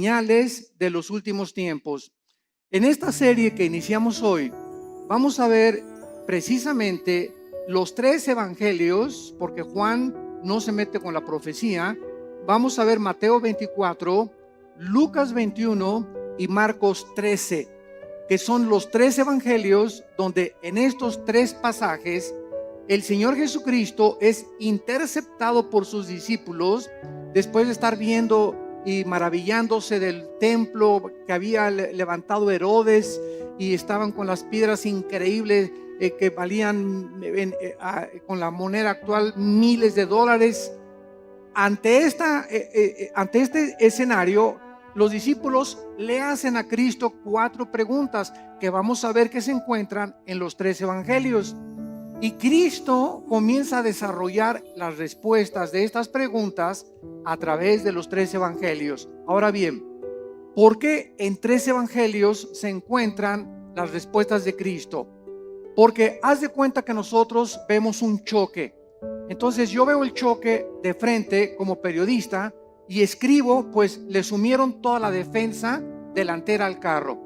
Señales de los últimos tiempos. En esta serie que iniciamos hoy, vamos a ver precisamente los tres evangelios, porque Juan no se mete con la profecía. Vamos a ver Mateo 24, Lucas 21 y Marcos 13, que son los tres evangelios donde en estos tres pasajes el Señor Jesucristo es interceptado por sus discípulos después de estar viendo y maravillándose del templo que había levantado Herodes, y estaban con las piedras increíbles que valían con la moneda actual miles de dólares. Ante este escenario, los discípulos le hacen a Cristo cuatro preguntas que vamos a ver que se encuentran en los tres evangelios. Y Cristo comienza a desarrollar las respuestas de estas preguntas a través de los tres evangelios. Ahora bien, ¿por qué en tres evangelios se encuentran las respuestas de Cristo? Porque haz de cuenta que nosotros vemos un choque. Entonces yo veo el choque de frente como periodista y escribo, pues le sumieron toda la defensa delantera al carro.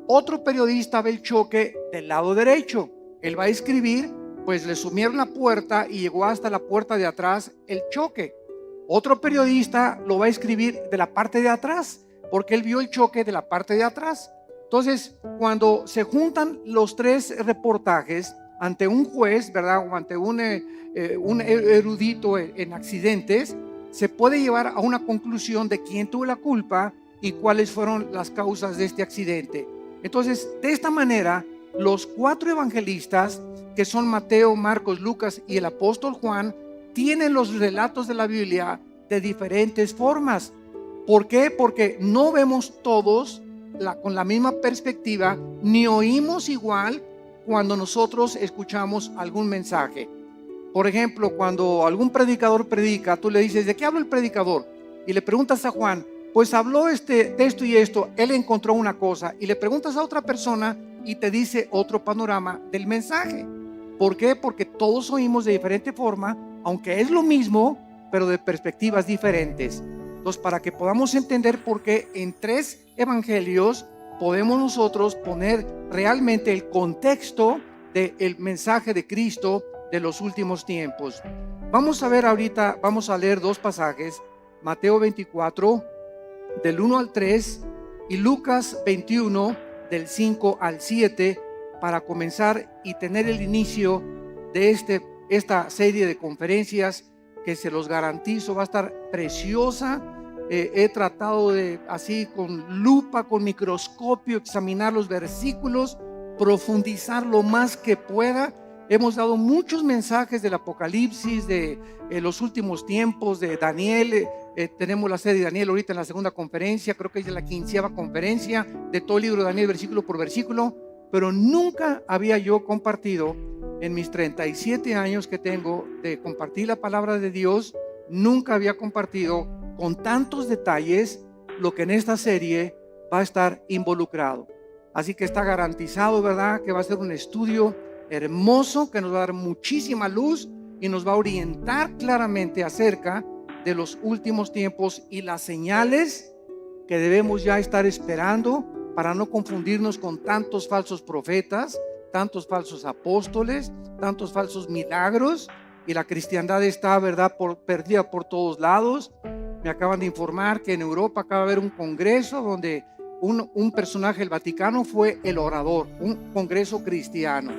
Otro periodista ve el choque del lado derecho. Él va a escribir, pues le sumieron la puerta y llegó hasta la puerta de atrás el choque. Otro periodista lo va a escribir de la parte de atrás, porque él vio el choque de la parte de atrás. Entonces, cuando se juntan los tres reportajes ante un juez, ¿verdad? O ante un erudito en accidentes, se puede llevar a una conclusión de quién tuvo la culpa y cuáles fueron las causas de este accidente. Entonces, de esta manera, los cuatro evangelistas, que son Mateo, Marcos, Lucas y el apóstol Juan, tienen los relatos de la Biblia de diferentes formas. ¿Por qué? Porque no vemos todos con la misma perspectiva, ni oímos igual cuando nosotros escuchamos algún mensaje. Por ejemplo, cuando algún predicador predica, tú le dices, ¿de qué habla el predicador? Y le preguntas a Juan, pues habló de esto y esto, él encontró una cosa. Y le preguntas a otra persona y te dice otro panorama del mensaje. ¿Por qué? Porque todos oímos de diferente forma, aunque es lo mismo, pero de perspectivas diferentes. Entonces, para que podamos entender por qué en tres evangelios podemos nosotros poner realmente el contexto del mensaje de Cristo de los últimos tiempos. Vamos a ver ahorita, vamos a leer dos pasajes, Mateo 24, del 1 al 3, y Lucas 21, del 5 al 7, para comenzar y tener el inicio de esta serie de conferencias que se los garantizo va a estar preciosa. He tratado de, así con lupa, con microscopio, examinar los versículos, profundizar lo más que pueda. Hemos dado muchos mensajes del Apocalipsis, de los últimos tiempos, de Daniel. Tenemos la serie de Daniel ahorita en la segunda conferencia, creo que es la 15ª conferencia de todo el libro de Daniel, versículo por versículo. Pero nunca había yo compartido, en mis 37 años que tengo de compartir la palabra de Dios, nunca había compartido con tantos detalles lo que en esta serie va a estar involucrado. Así que está garantizado, ¿verdad?, que va a ser un estudio hermoso que nos va a dar muchísima luz y nos va a orientar claramente acerca de los últimos tiempos y las señales que debemos ya estar esperando, para no confundirnos con tantos falsos profetas, tantos falsos apóstoles, tantos falsos milagros. Y la cristiandad está, ¿verdad?, perdida por todos lados. Me acaban de informar que en Europa acaba de haber un congreso donde un personaje del Vaticano fue el orador, un congreso cristiano.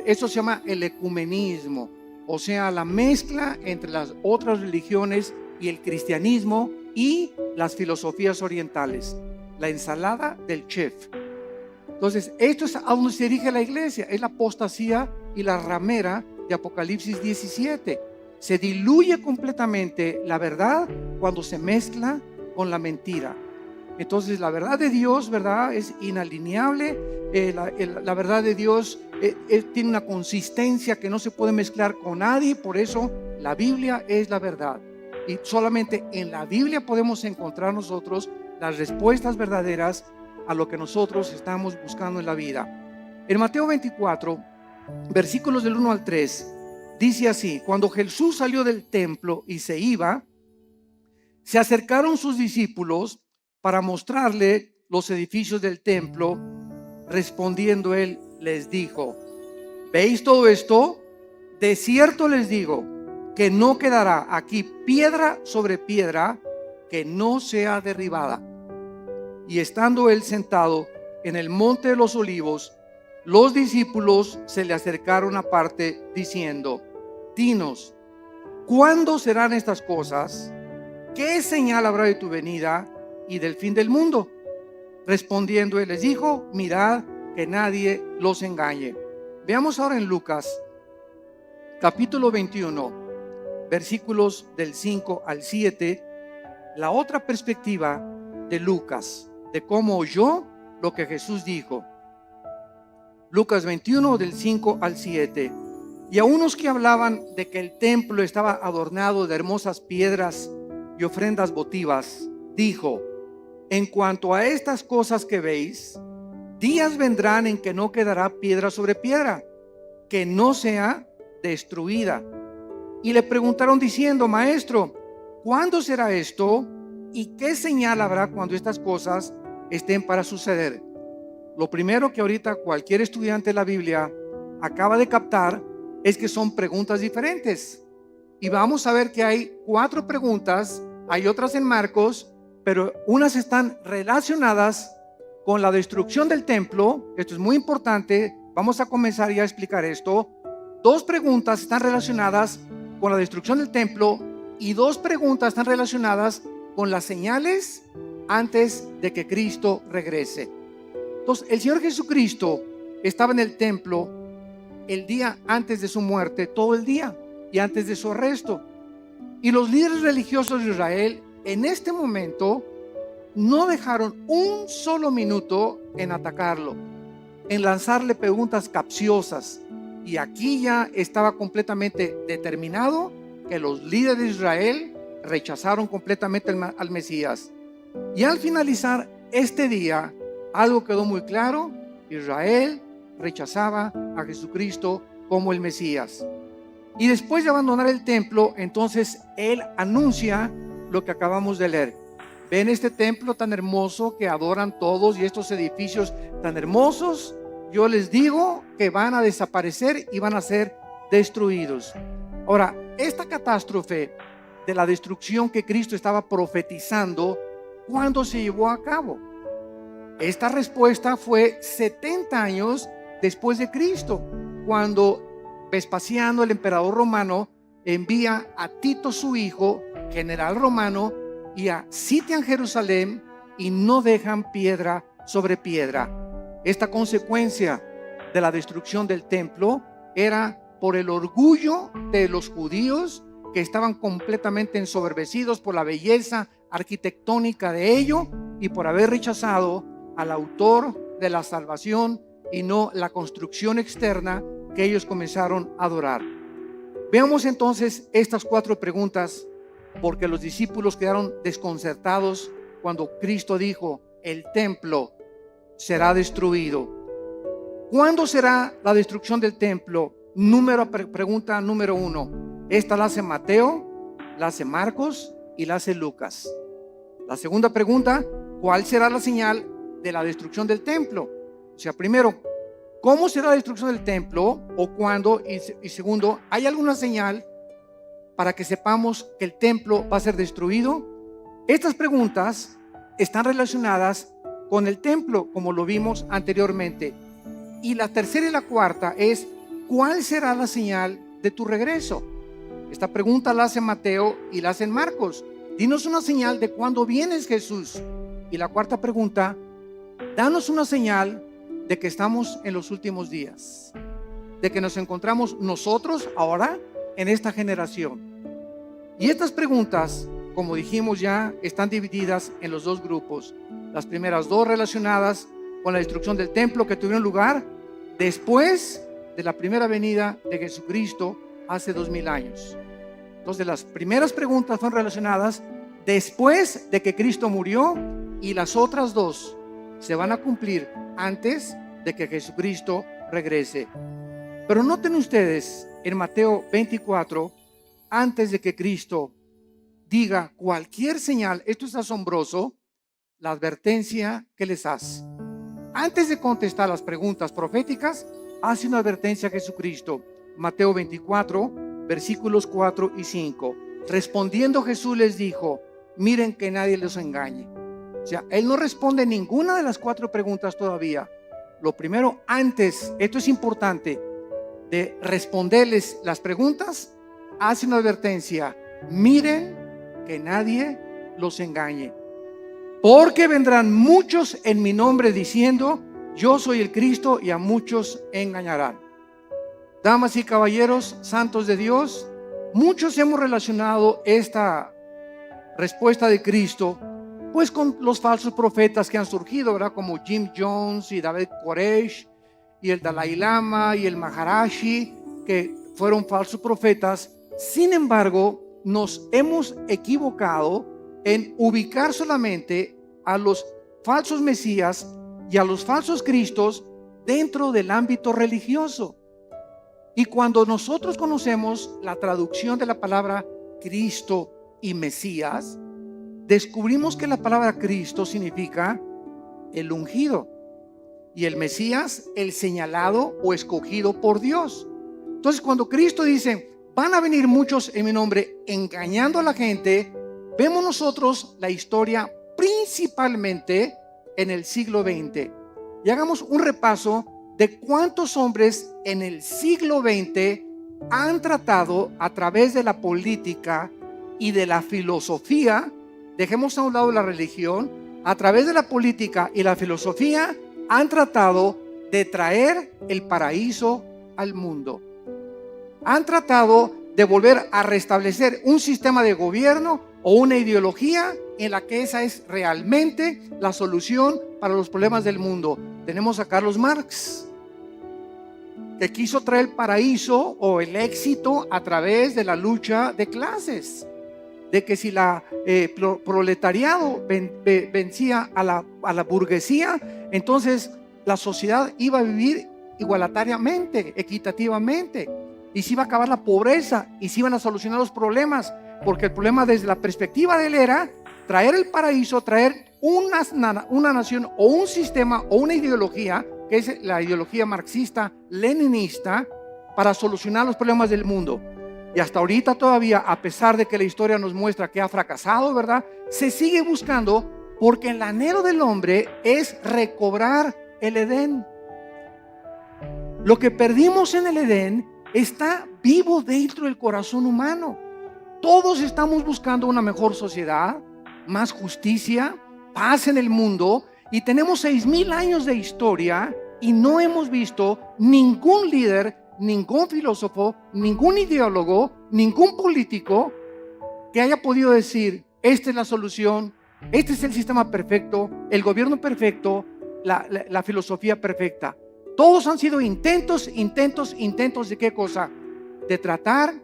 Eso se llama el ecumenismo, o sea, la mezcla entre las otras religiones y el cristianismo y las filosofías orientales. La ensalada del chef. Entonces, esto es a donde se dirige la iglesia, es la apostasía y la ramera de Apocalipsis 17. Se diluye completamente la verdad cuando se mezcla con la mentira. Entonces, la verdad de Dios, ¿verdad?, es inalineable. La verdad de Dios tiene una consistencia que no se puede mezclar con nadie. Por eso la Biblia es la verdad. Y solamente en la Biblia podemos encontrar nosotros las respuestas verdaderas a lo que nosotros estamos buscando en la vida. En Mateo 24, versículos del 1 al 3, dice así: cuando Jesús salió del templo y se iba, se acercaron sus discípulos para mostrarle los edificios del templo. Respondiendo él, les dijo: ¿veis todo esto? De cierto les digo que no quedará aquí piedra sobre piedra que no sea derribada. Y estando él sentado en el monte de los olivos, los discípulos se le acercaron aparte diciendo: dinos, ¿cuándo serán estas cosas? ¿Qué señal habrá de tu venida y del fin del mundo? Respondiendo él les dijo: mirad que nadie los engañe. Veamos ahora en Lucas capítulo 21, versículos del 5 al 7, la otra perspectiva de Lucas, de cómo oyó lo que Jesús dijo. Lucas 21 del 5 al 7. Y a unos que hablaban de que el templo estaba adornado de hermosas piedras y ofrendas votivas, dijo: en cuanto a estas cosas que veis, días vendrán en que no quedará piedra sobre piedra, que no sea destruida. Y le preguntaron diciendo: Maestro, ¿cuándo será esto? ¿Y qué señal habrá cuando estas cosas estén para suceder? Lo primero que ahorita cualquier estudiante de la Biblia acaba de captar es que son preguntas diferentes. Y vamos a ver que hay 4 preguntas, hay otras en Marcos, pero unas están relacionadas con la destrucción del templo. Esto es muy importante. Vamos a comenzar ya a explicar esto. 2 preguntas están relacionadas con la destrucción del templo y 2 preguntas están relacionadas con las señales antes de que Cristo regrese. Entonces, el Señor Jesucristo estaba en el templo el día antes de su muerte, todo el día, y antes de su arresto. Y los líderes religiosos de Israel en este momento no dejaron un solo minuto en atacarlo, en lanzarle preguntas capciosas. Y aquí ya estaba completamente determinado que los líderes de Israel rechazaron completamente al Mesías. Y al finalizar este día, algo quedó muy claro: Israel rechazaba a Jesucristo como el Mesías. Y después de abandonar el templo, entonces él anuncia lo que acabamos de leer. Ven este templo tan hermoso que adoran todos y estos edificios tan hermosos. Yo les digo que van a desaparecer y van a ser destruidos. Ahora, esta catástrofe de la destrucción que Cristo estaba profetizando, ¿cuándo se llevó a cabo? Esta respuesta fue 70 años después de Cristo, cuando Vespasiano, el emperador romano, envía a Tito, su hijo, general romano, y sitian Jerusalén y no dejan piedra sobre piedra. Esta consecuencia de la destrucción del templo era por el orgullo de los judíos, que estaban completamente ensoberbecidos por la belleza arquitectónica de ello y por haber rechazado al autor de la salvación y no la construcción externa que ellos comenzaron a adorar. Veamos entonces estas 4 preguntas, porque los discípulos quedaron desconcertados cuando Cristo dijo: el templo será destruido. ¿Cuándo será la destrucción del templo? Pregunta número 1. Esta la hace Mateo, la hace Marcos y la hace Lucas. La segunda pregunta: ¿cuál será la señal de la destrucción del templo? O sea, primero, ¿cómo será la destrucción del templo o cuándo? Y segundo, ¿hay alguna señal para que sepamos que el templo va a ser destruido? Estas preguntas están relacionadas con el templo, como lo vimos anteriormente. Y la tercera y la cuarta es: ¿cuál será la señal de tu regreso? Esta pregunta la hace Mateo y la hace Marcos. Dinos una señal de cuándo vienes, Jesús. Y la cuarta pregunta: danos una señal de que estamos en los últimos días, de que nos encontramos nosotros ahora en esta generación. Y estas preguntas, como dijimos ya, están divididas en los 2 grupos. Las primeras 2 relacionadas con la destrucción del templo que tuvieron lugar después de la primera venida de Jesucristo hace 2000 años. Entonces, las primeras preguntas son relacionadas después de que Cristo murió, y las otras 2 se van a cumplir antes de que Jesucristo regrese. Pero noten ustedes en Mateo 24, antes de que Cristo diga cualquier señal, esto es asombroso, la advertencia que les hace. Antes de contestar las preguntas proféticas, hace una advertencia a Jesucristo. Mateo 24, versículos 4 y 5. Respondiendo Jesús les dijo: miren que nadie los engañe. O sea, él no responde ninguna de las 4 preguntas todavía. Lo primero, antes, esto es importante, de responderles las preguntas, hace una advertencia: miren que nadie los engañe, porque vendrán muchos en mi nombre diciendo: yo soy el Cristo, y a muchos engañarán. Damas y caballeros, santos de Dios, muchos hemos relacionado esta respuesta de Cristo pues con los falsos profetas que han surgido, ¿verdad? Como Jim Jones y David Koresh y el Dalai Lama y el Maharashi, que fueron falsos profetas. Sin embargo, nos hemos equivocado en ubicar solamente a los falsos mesías y a los falsos cristos dentro del ámbito religioso. Y cuando nosotros conocemos la traducción de la palabra Cristo y Mesías, descubrimos que la palabra Cristo significa el ungido y el Mesías el señalado o escogido por Dios. Entonces, cuando Cristo dice: van a venir muchos en mi nombre engañando a la gente, vemos nosotros la historia principalmente en el siglo XX. Y hagamos un repaso de cuántos hombres en el siglo XX han tratado a través de la política y de la filosofía. Dejemos a un lado la religión. A través de la política y la filosofía han tratado de traer el paraíso al mundo. Han tratado de volver a restablecer un sistema de gobierno o una ideología en la que esa es realmente la solución para los problemas del mundo. Tenemos a Carlos Marx, que quiso traer el paraíso o el éxito a través de la lucha de clases, de que si la proletariado vencía a la burguesía, entonces la sociedad iba a vivir igualitariamente, equitativamente, y se iba a acabar la pobreza y se iban a solucionar los problemas, porque el problema desde la perspectiva de él era traer el paraíso, traer una nación o un sistema o una ideología, que es la ideología marxista-leninista, para solucionar los problemas del mundo. Y hasta ahorita todavía, a pesar de que la historia nos muestra que ha fracasado, ¿verdad?, se sigue buscando, porque el anhelo del hombre es recobrar el Edén. Lo que perdimos en el Edén está vivo dentro del corazón humano. Todos estamos buscando una mejor sociedad, más justicia, paz en el mundo, y tenemos 6,000 años de historia y no hemos visto ningún líder, ningún filósofo, ningún ideólogo, ningún político que haya podido decir: esta es la solución, este es el sistema perfecto, el gobierno perfecto, la filosofía perfecta. Todos han sido intentos ¿de qué cosa? De tratar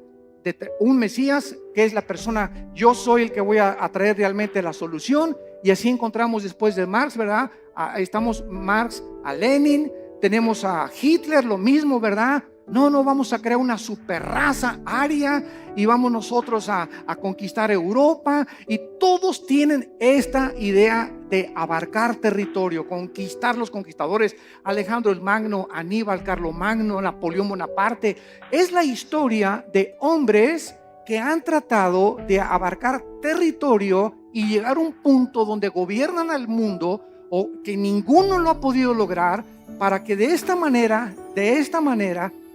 de un Mesías que es la persona: yo soy el que voy a traer realmente la solución. Y así encontramos después de Marx, ¿verdad? Estamos Marx a Lenin, tenemos a Hitler, lo mismo, ¿verdad? No, vamos a crear una super raza aria y vamos nosotros a conquistar Europa. Y todos tienen esta idea de abarcar territorio, conquistar los conquistadores, Alejandro el Magno, Aníbal Carlomagno, Napoleón Bonaparte. Es la historia de hombres que han tratado de abarcar territorio y llegar a un punto donde gobiernan al mundo, o que ninguno lo ha podido lograr, para que de esta manera,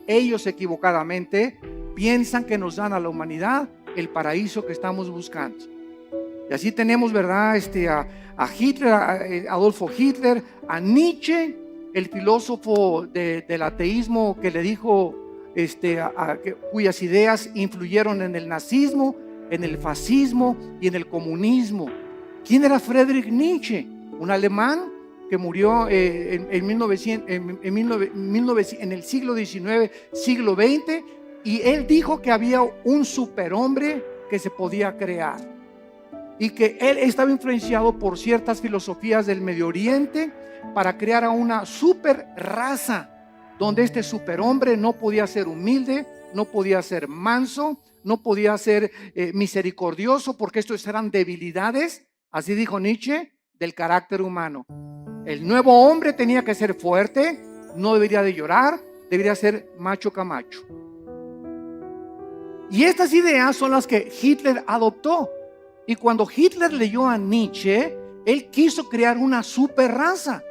ellos equivocadamente piensan que nos dan a la humanidad el paraíso que estamos buscando. Y así tenemos, ¿verdad?, a Hitler, a Adolfo Hitler, a Nietzsche, el filósofo del ateísmo, que le dijo cuyas ideas influyeron en el nazismo, en el fascismo y en el comunismo. ¿Quién era Friedrich Nietzsche? Un alemán que murió en el siglo XIX, siglo XX, y él dijo que había un superhombre que se podía crear y que él estaba influenciado por ciertas filosofías del Medio Oriente para crear a una super raza, donde este superhombre no podía ser humilde, no podía ser manso, no podía ser misericordioso, porque estos eran debilidades, así dijo Nietzsche, del carácter humano. El nuevo hombre tenía que ser fuerte, no debería de llorar, debería ser macho camacho. Y estas ideas son las que Hitler adoptó. Y cuando Hitler leyó a Nietzsche, él quiso crear una super raza.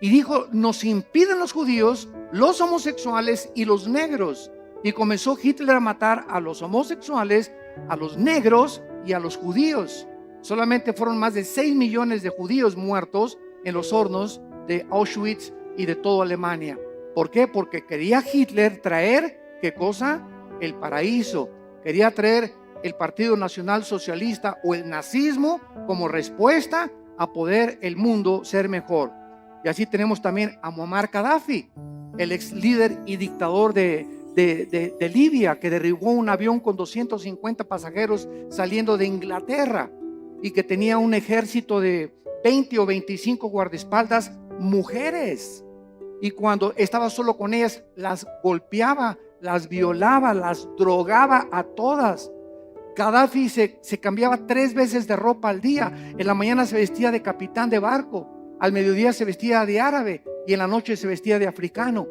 Y dijo, nos impiden los judíos, los homosexuales y los negros. Y comenzó Hitler a matar a los homosexuales, a los negros y a los judíos. Solamente fueron más de 6 millones de judíos muertos en los hornos de Auschwitz y de toda Alemania. ¿Por qué? Porque quería Hitler traer, ¿qué cosa? El paraíso. Quería traer el Partido Nacional Socialista o el nazismo como respuesta a poder el mundo ser mejor. Y así tenemos también a Muammar Gaddafi, el ex líder y dictador de Libia, que derribó un avión con 250 pasajeros saliendo de Inglaterra y que tenía un ejército de 20 o 25 guardaespaldas mujeres. Y cuando estaba solo con ellas, las golpeaba, las violaba, las drogaba a todas. Gaddafi se cambiaba 3 veces de ropa al día. En la mañana se vestía de capitán de barco, al mediodía se vestía de árabe y en la noche se vestía de africano.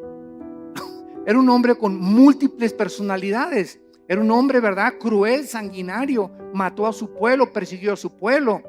Era un hombre con múltiples personalidades. Era un hombre, ¿verdad? Cruel, sanguinario. Mató a su pueblo, persiguió a su pueblo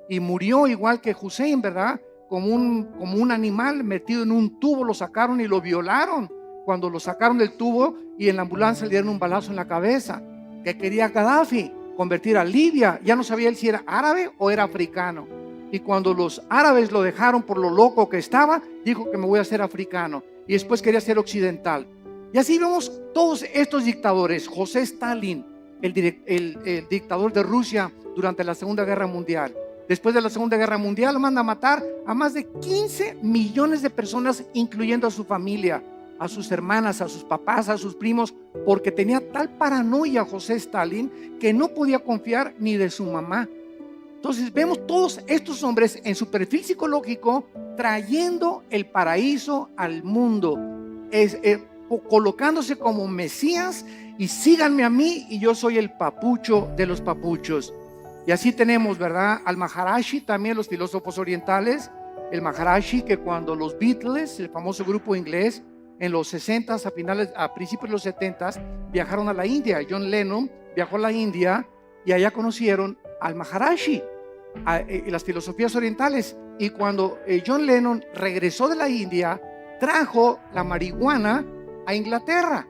y murió igual que Hussein, ¿verdad? Como un animal metido en un tubo. Lo sacaron y lo violaron. Cuando lo sacaron del tubo y en la ambulancia le dieron un balazo en la cabeza. ¿Qué quería Gaddafi? Convertir a Libia. Ya no sabía él si era árabe o era africano. Y cuando los árabes lo dejaron por lo loco que estaba, dijo que me voy a hacer africano. Y después quería ser occidental. Y así vemos todos estos dictadores. José Stalin, el dictador de Rusia durante la Segunda Guerra Mundial. Después de la Segunda Guerra Mundial manda a matar a más de 15 millones de personas, incluyendo a su familia, a sus hermanas, a sus papás, a sus primos, porque tenía tal paranoia José Stalin que no podía confiar ni de su mamá. Entonces vemos todos estos hombres en su perfil psicológico trayendo el paraíso al mundo, colocándose como Mesías y síganme a mí y yo soy el papucho de los papuchos. Y así tenemos, ¿verdad? Al Maharishi, también los filósofos orientales. El Maharishi, que cuando los Beatles, el famoso grupo inglés, en los 60s, a principios de los 70s, viajaron a la India. John Lennon viajó a la India y allá conocieron al Maharishi, las filosofías orientales. Y cuando John Lennon regresó de la India, trajo la marihuana a Inglaterra.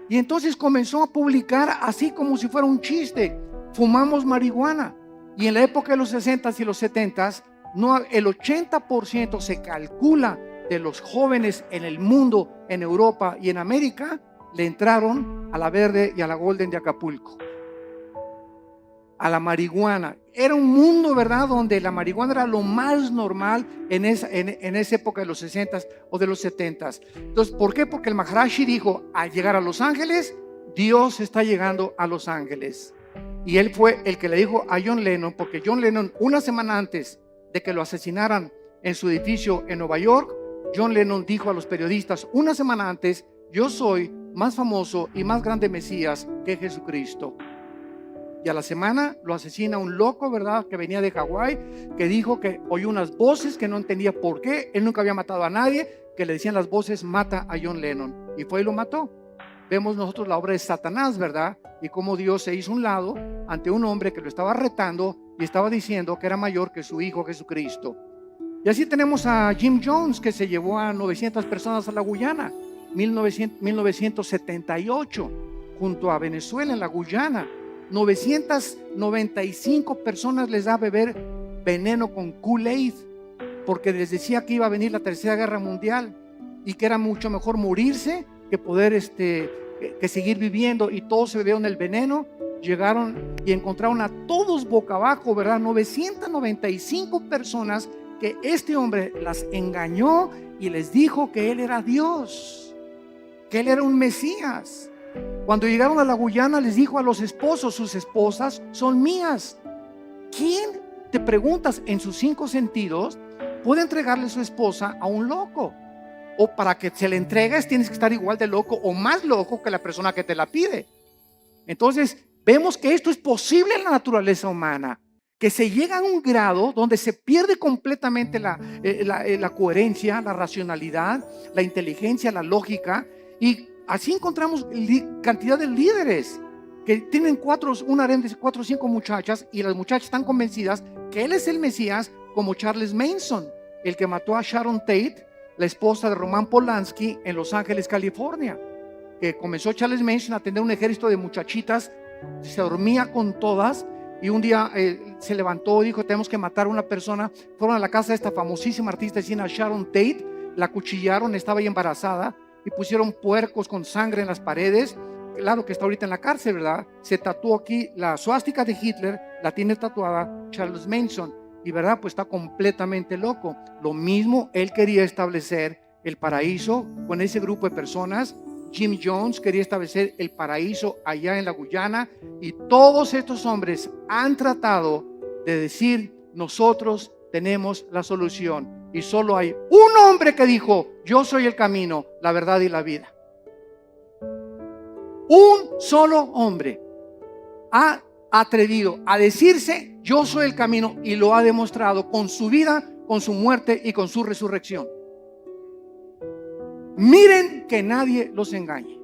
Y entonces comenzó a publicar así como si fuera un chiste: fumamos marihuana. Y en la época de los 60s y los 70s, el 80% se calcula de los jóvenes en el mundo, en Europa y en América, le entraron a la Verde y a la Golden de Acapulco, a la marihuana. Era un mundo, ¿verdad?, donde la marihuana era lo más normal en esa época de los 60s o de los 70s. Entonces, ¿por qué? Porque el Maharishi dijo: al llegar a Los Ángeles, Dios está llegando a Los Ángeles. Y él fue el que le dijo a John Lennon, porque John Lennon, una semana antes de que lo asesinaran en su edificio en Nueva York, John Lennon dijo a los periodistas una semana antes: yo soy más famoso y más grande Mesías que Jesucristo. Y a la semana lo asesina un loco, ¿verdad?, que venía de Hawái, que dijo que oyó unas voces que no entendía por qué. Él nunca había matado a nadie, que le decían las voces: mata a John Lennon. Y fue y lo mató. Vemos nosotros la obra de Satanás, ¿verdad? Y cómo Dios se hizo un lado ante un hombre que lo estaba retando y estaba diciendo que era mayor que su hijo Jesucristo. Y así tenemos a Jim Jones, que se llevó a 900 personas a la Guyana, 1978, junto a Venezuela en la Guyana. 995 personas les da a beber veneno con Kool-Aid, porque les decía que iba a venir la Tercera Guerra Mundial y que era mucho mejor morirse que poder que seguir viviendo. Y todos se bebieron el veneno. Llegaron y encontraron a todos boca abajo, ¿verdad? 995 personas que este hombre las engañó y les dijo que él era Dios, que él era un Mesías. Cuando llegaron a la Guyana, les dijo a los esposos: sus esposas son mías. ¿Quién, te preguntas, en sus 5 sentidos puede entregarle su esposa a un loco? O para que se le entregues tienes que estar igual de loco o más loco que la persona que te la pide. Entonces vemos que esto es posible en la naturaleza humana, que se llega a un grado donde se pierde completamente la coherencia, la racionalidad, la inteligencia, la lógica, y así encontramos cantidad de líderes que tienen un harén de 4 o 5 muchachas, y las muchachas están convencidas que él es el Mesías, como Charles Manson, el que mató a Sharon Tate, la esposa de Roman Polanski, en Los Ángeles, California, que comenzó Charles Manson a tener un ejército de muchachitas, se dormía con todas, y un día se levantó y dijo: tenemos que matar a una persona. Fueron a la casa de esta famosísima artista de cine, Sharon Tate, la acuchillaron, estaba ahí embarazada, y pusieron puercos con sangre en las paredes. Claro que está ahorita en la cárcel, ¿verdad? Se tatuó aquí la suástica de Hitler, la tiene tatuada Charles Manson, y verdad, pues está completamente loco. Lo mismo, él quería establecer el paraíso con ese grupo de personas. Jim Jones quería establecer el paraíso allá en la Guyana, y todos estos hombres han tratado de decir: nosotros tenemos la solución, y solo hay un hombre que dijo: yo soy el camino, la verdad y la vida. Un solo hombre ha atrevido a decirse: yo soy el camino, y lo ha demostrado con su vida, con su muerte y con su resurrección. Miren que nadie los engañe,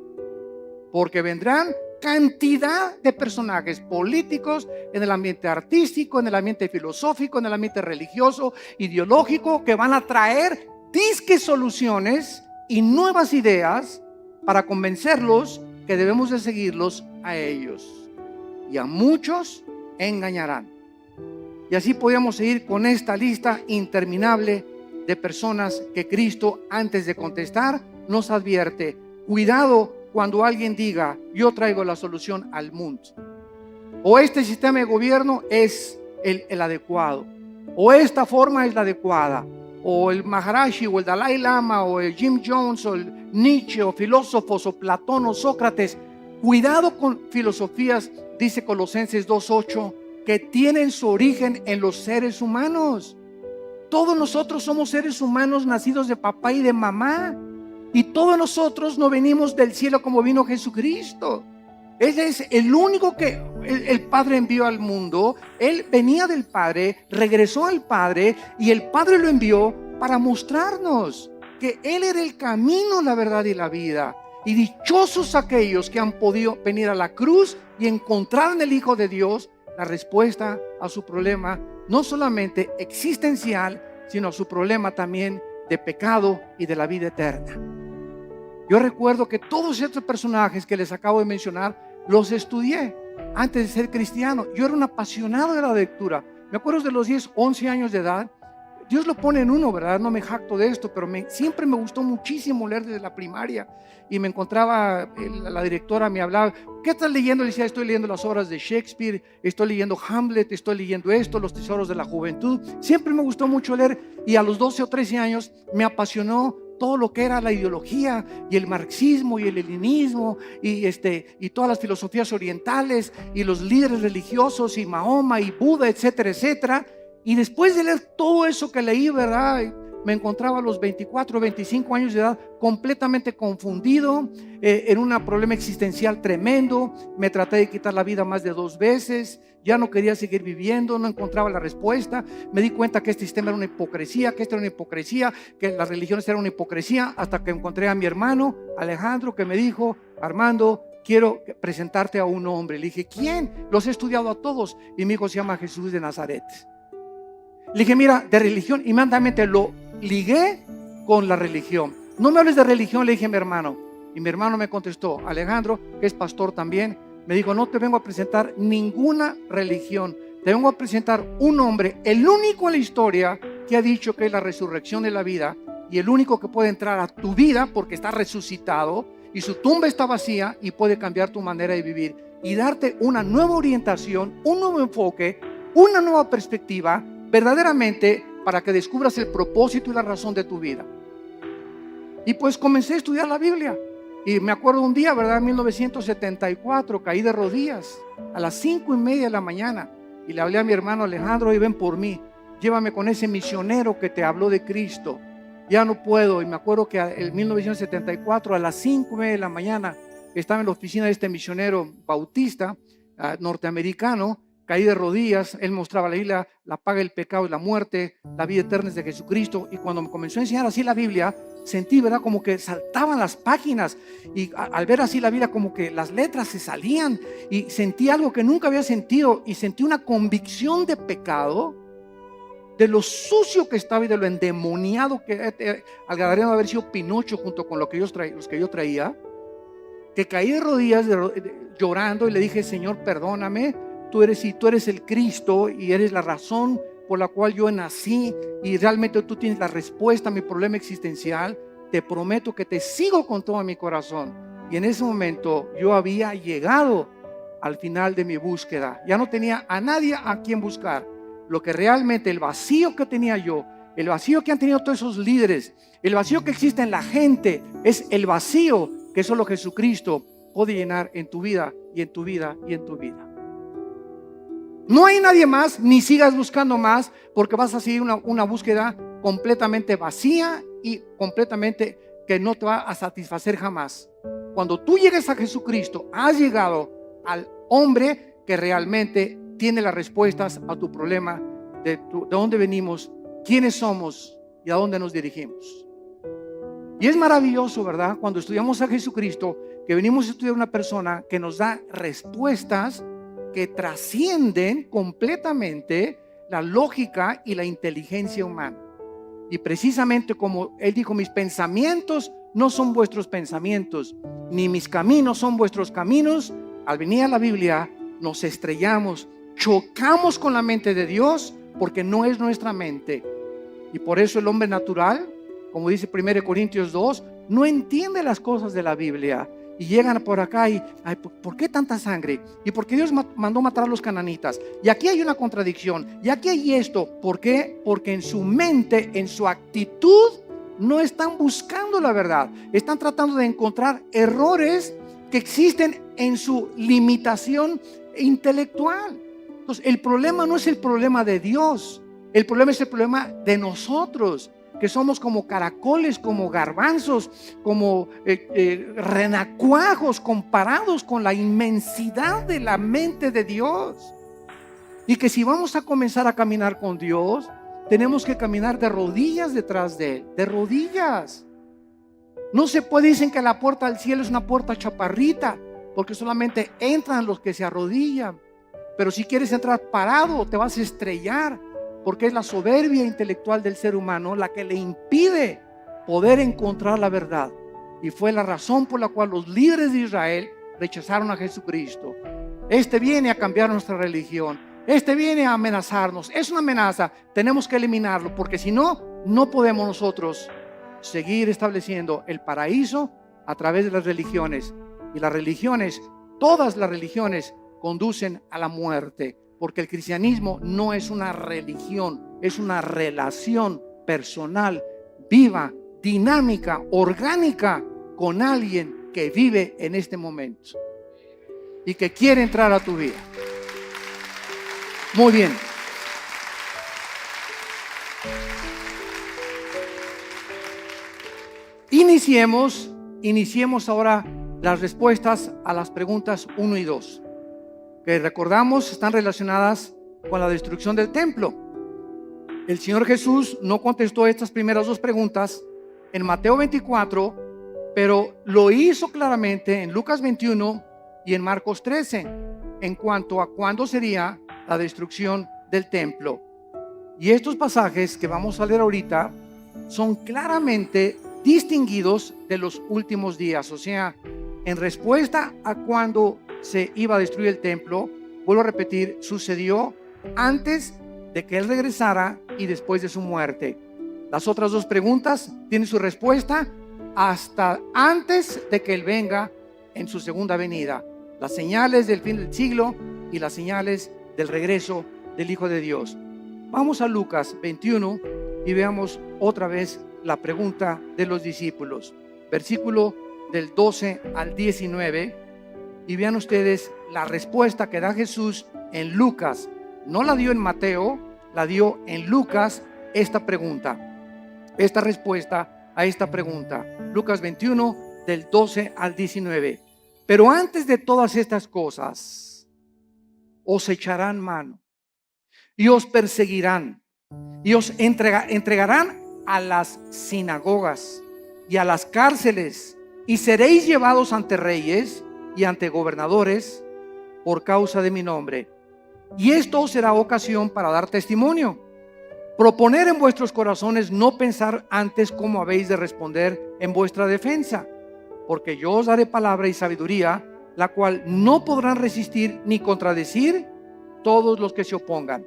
porque vendrán cantidad de personajes políticos en el ambiente artístico, en el ambiente filosófico, en el ambiente religioso, ideológico, que van a traer disque soluciones y nuevas ideas para convencerlos que debemos de seguirlos a ellos, y a muchos engañarán. Y así podemos seguir con esta lista interminable de personas que Cristo, antes de contestar, nos advierte: cuidado cuando alguien diga: yo traigo la solución al mundo, o este sistema de gobierno es el adecuado, o esta forma es la adecuada, o el Maharashi, o el Dalai Lama, o el Jim Jones, o el Nietzsche, o filósofos, o Platón, o Sócrates. Cuidado con filosofías, dice Colosenses 2:8, que tienen su origen en los seres humanos. Todos nosotros somos seres humanos nacidos de papá y de mamá, y todos nosotros no venimos del cielo como vino Jesucristo. Él es el único que el Padre envió al mundo. Él venía del Padre, regresó al Padre, y el Padre lo envió para mostrarnos que Él era el camino, la verdad y la vida. Y dichosos aquellos que han podido venir a la cruz y encontrar en el Hijo de Dios la respuesta a su problema, no solamente existencial, sino a su problema también de pecado y de la vida eterna. Yo recuerdo que todos estos personajes que les acabo de mencionar los estudié antes de ser cristiano. Yo era un apasionado de la lectura. Me acuerdo de los 10, 11 años de edad. Dios lo pone en uno, ¿verdad? No me jacto de esto, pero siempre me gustó muchísimo leer desde la primaria. Y me encontraba, la directora me hablaba: ¿qué estás leyendo? Le decía: estoy leyendo las obras de Shakespeare, estoy leyendo Hamlet, estoy leyendo esto, Los tesoros de la juventud. Siempre me gustó mucho leer, y a los 12 o 13 años me apasionó todo lo que era la ideología, y el marxismo, y el leninismo, y todas las filosofías orientales, y los líderes religiosos, y Mahoma, y Buda, etcétera, etcétera. Y después de leer todo eso que leí, ¿verdad?, me encontraba a los 24, 25 años de edad completamente confundido, en un problema existencial tremendo. Me traté de quitar la vida más de 2 veces, ya no quería seguir viviendo, no encontraba la respuesta. Me di cuenta que este sistema era una hipocresía, que esto era una hipocresía, que las religiones eran una hipocresía, hasta que encontré a mi hermano Alejandro, que me dijo: Armando, quiero presentarte a un hombre. Le dije: ¿quién? Los he estudiado a todos. Y mi hijo se llama Jesús de Nazaret. Le dije: mira, de religión, inmediatamente lo ligué con la religión. No me hables de religión, le dije a mi hermano. Y mi hermano me contestó, Alejandro, que es pastor también, me dijo: no te vengo a presentar ninguna religión, te vengo a presentar un hombre, el único en la historia que ha dicho que es la resurrección de la vida, y el único que puede entrar a tu vida porque está resucitado, y su tumba está vacía, y puede cambiar tu manera de vivir y darte una nueva orientación, un nuevo enfoque, una nueva perspectiva, verdaderamente, para que descubras el propósito y la razón de tu vida. Y pues comencé a estudiar la Biblia. Y me acuerdo un día, ¿verdad? En 1974, caí de rodillas a las 5:30 de la mañana, y le hablé a mi hermano Alejandro: y ven por mí, llévame con ese misionero que te habló de Cristo. Ya no puedo. Y me acuerdo que en 1974, a las 5:30 de la mañana, estaba en la oficina de este misionero bautista norteamericano. caí de rodillas. Él mostraba la Biblia, la paga del pecado y la muerte, la vida eterna es de Jesucristo. Y cuando me comenzó a enseñar así la Biblia, sentí, ¿verdad?, como que saltaban las páginas. Y al ver así la Biblia, como que las letras se salían. Y sentí algo que nunca había sentido. Y sentí una convicción de pecado, de lo sucio que estaba y de lo endemoniado que al gadareno haber sido Pinocho junto con los que yo traía. Que caí de rodillas llorando y le dije: Señor, perdóname, tú eres el Cristo y eres la razón por la cual yo nací, y realmente tú tienes la respuesta a mi problema existencial. Te prometo que te sigo con todo mi corazón. Y en ese momento yo había llegado al final de mi búsqueda. Ya no tenía a nadie a quien buscar. Lo que realmente, el vacío que tenía yo, el vacío que han tenido todos esos líderes, el vacío que existe en la gente, es el vacío que solo Jesucristo puede llenar en tu vida y en tu vida y en tu vida. No hay nadie más, ni sigas buscando más, porque vas a seguir una búsqueda completamente vacía y completamente que no te va a satisfacer jamás. Cuando tú llegues a Jesucristo, has llegado al hombre que realmente tiene las respuestas a tu problema, de dónde venimos, quiénes somos y a dónde nos dirigimos. Y es maravilloso, ¿verdad?, cuando estudiamos a Jesucristo, que venimos a estudiar una persona que nos da respuestas que trascienden completamente la lógica y la inteligencia humana. Y precisamente como Él dijo: mis pensamientos no son vuestros pensamientos, ni mis caminos son vuestros caminos. Al venir a la Biblia nos estrellamos, chocamos con la mente de Dios, porque no es nuestra mente. Y por eso el hombre natural, como dice 1 Corintios 2, no entiende las cosas de la Biblia. Y llegan por acá y, ay, ¿por qué tanta sangre? ¿Y por qué Dios mandó matar a los cananitas? Y aquí hay una contradicción. Y aquí hay esto. ¿Por qué? Porque en su mente, en su actitud, no están buscando la verdad. Están tratando de encontrar errores que existen en su limitación intelectual. Entonces, el problema no es el problema de Dios. El problema es el problema de nosotros, que somos como caracoles, como garbanzos, como renacuajos comparados con la inmensidad de la mente de Dios. Y que si vamos a comenzar a caminar con Dios, tenemos que caminar de rodillas detrás de Él, de rodillas. No se puede, dicen que la puerta al cielo es una puerta chaparrita, porque solamente entran los que se arrodillan. Pero si quieres entrar parado, te vas a estrellar, porque es la soberbia intelectual del ser humano la que le impide poder encontrar la verdad. Y fue la razón por la cual los líderes de Israel rechazaron a Jesucristo. Este viene a cambiar nuestra religión, este viene a amenazarnos, es una amenaza, tenemos que eliminarlo, porque si no, no podemos nosotros seguir estableciendo el paraíso a través de las religiones. Y las religiones, todas las religiones, conducen a la muerte. Porque el cristianismo no es una religión, es una relación personal, viva, dinámica, orgánica, con alguien que vive en este momento y que quiere entrar a tu vida. Muy bien. Iniciemos ahora las respuestas a las preguntas 1 y 2. Que recordamos están relacionadas con la destrucción del templo. El Señor Jesús no contestó estas primeras dos preguntas en Mateo 24, pero lo hizo claramente en Lucas 21 y en Marcos 13 en cuanto a cuándo sería la destrucción del templo. Y estos pasajes que vamos a leer ahorita son claramente distinguidos de los últimos días, o sea, en respuesta a cuando se iba a destruir el templo. Vuelvo a repetir, sucedió antes de que Él regresara y después de su muerte. Las otras dos preguntas tienen su respuesta hasta antes de que Él venga en su segunda venida. Las señales del fin del siglo y las señales del regreso del Hijo de Dios. Vamos a Lucas 21 y veamos otra vez la pregunta de los discípulos. Versículo del 12 al 19. Y vean ustedes la respuesta que da Jesús en Lucas. No la dio en Mateo, la dio en Lucas, esta respuesta a esta pregunta. Lucas 21, del 12 al 19. Pero antes de todas estas cosas, os echarán mano y os perseguirán y os entregarán a las sinagogas y a las cárceles, y seréis llevados ante reyes y ante gobernadores por causa de mi nombre. Y esto os será ocasión para dar testimonio. Proponer en vuestros corazones no pensar antes cómo habéis de responder en vuestra defensa, porque yo os daré palabra y sabiduría, la cual no podrán resistir ni contradecir todos los que se opongan.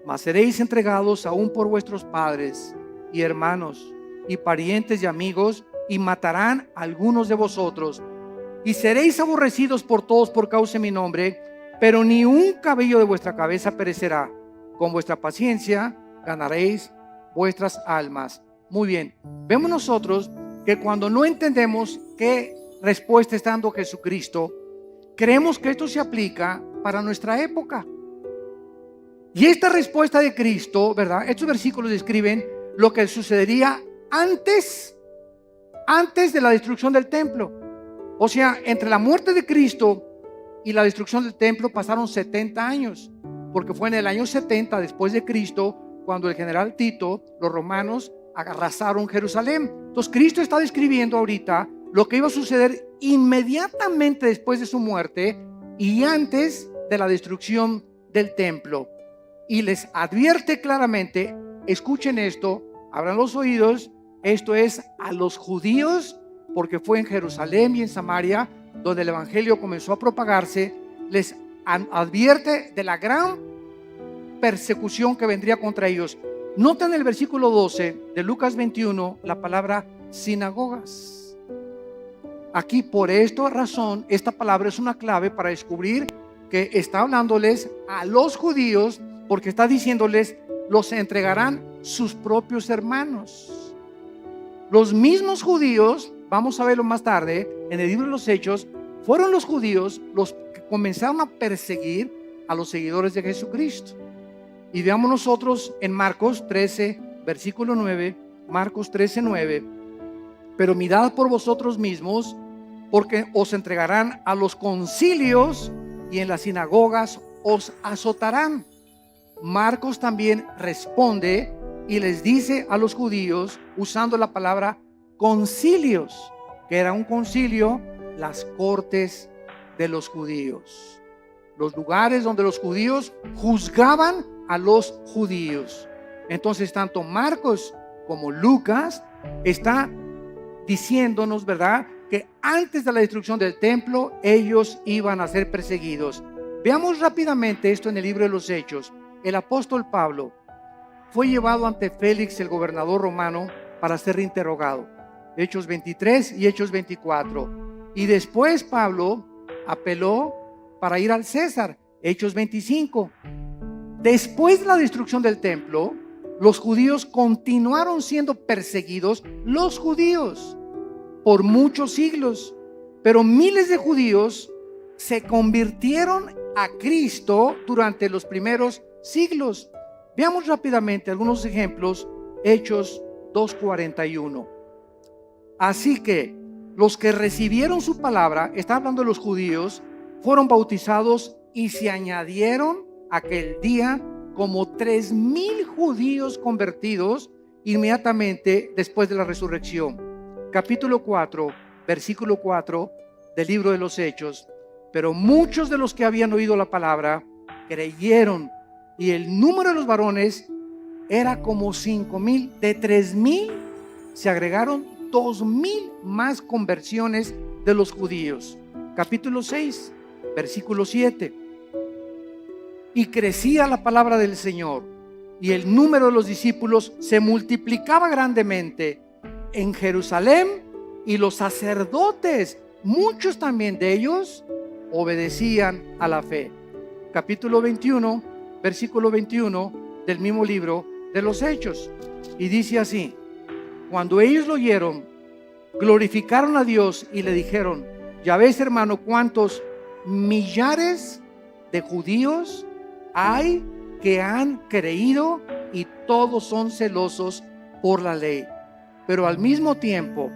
Mas seréis entregados aún por vuestros padres y hermanos y parientes y amigos, y matarán a algunos de vosotros, y seréis aborrecidos por todos por causa de mi nombre, pero ni un cabello de vuestra cabeza perecerá. Con vuestra paciencia ganaréis vuestras almas. Muy bien, vemos nosotros que cuando no entendemos qué respuesta está dando Jesucristo, creemos que esto se aplica para nuestra época. Y esta respuesta de Cristo, ¿verdad? Estos versículos describen lo que sucedería antes de la destrucción del templo. O sea, entre la muerte de Cristo y la destrucción del templo pasaron 70 años, porque fue en el año 70 después de Cristo cuando el general Tito, los romanos arrasaron Jerusalén. Entonces Cristo está describiendo ahorita lo que iba a suceder inmediatamente después de su muerte y antes de la destrucción del templo. Y les advierte claramente, escuchen esto, abran los oídos, esto es a los judíos, porque fue en Jerusalén y en Samaria donde el evangelio comenzó a propagarse. Les advierte de la gran persecución que vendría contra ellos. Nota en el versículo 12 de Lucas 21 la palabra sinagogas. Aquí, por esta razón, esta palabra es una clave para descubrir que está hablándoles a los judíos, porque está diciéndoles, los entregarán sus propios hermanos. Los mismos judíos, vamos a verlo más tarde en el libro de los Hechos, fueron los judíos los que comenzaron a perseguir a los seguidores de Jesucristo. Y veamos nosotros en Marcos 13, versículo 9, Marcos 13, 9. Pero mirad por vosotros mismos, porque os entregarán a los concilios y en las sinagogas os azotarán. Marcos también responde y les dice a los judíos, usando la palabra concilios, que era un concilio, las cortes de los judíos, los lugares donde los judíos juzgaban a los judíos. Entonces tanto Marcos como Lucas está diciéndonos, ¿verdad?, que antes de la destrucción del templo ellos iban a ser perseguidos. Veamos rápidamente esto en el libro de los Hechos. El apóstol Pablo fue llevado ante Félix, el gobernador romano, para ser interrogado. Hechos 23 y Hechos 24. Y después Pablo apeló para ir al César. Hechos 25. Después de la destrucción del templo, los judíos continuaron siendo perseguidos, los judíos, por muchos siglos. Pero miles de judíos se convirtieron a Cristo durante los primeros siglos. Veamos rápidamente algunos ejemplos. Hechos 2:41. Así que los que recibieron su palabra, está hablando de los judíos, fueron bautizados y se añadieron aquel día como 3,000 judíos convertidos inmediatamente después de la resurrección. Capítulo 4, versículo 4 del libro de los Hechos. Pero muchos de los que habían oído la palabra creyeron, y el número de los varones era como 5,000. De 3,000 se agregaron 2,000 más conversiones de los judíos. Capítulo 6, versículo 7. Y crecía la palabra del Señor, y el número de los discípulos se multiplicaba grandemente en Jerusalén, y los sacerdotes, muchos también de ellos, obedecían a la fe. Capítulo 21, versículo 21 del mismo libro de los Hechos. Y dice así: cuando ellos lo oyeron, glorificaron a Dios y le dijeron: ya ves, hermano, cuántos millares de judíos hay que han creído, y todos son celosos por la ley. Pero al mismo tiempo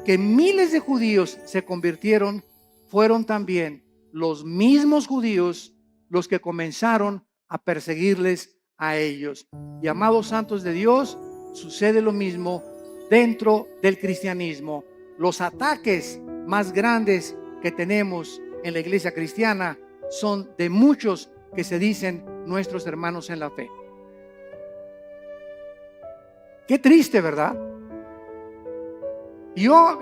que miles de judíos se convirtieron, fueron también los mismos judíos los que comenzaron a perseguirles a ellos. Y amados santos de Dios, sucede lo mismo dentro del cristianismo. Los ataques más grandes que tenemos en la iglesia cristiana son de muchos que se dicen nuestros hermanos en la fe. Qué triste, ¿verdad? Yo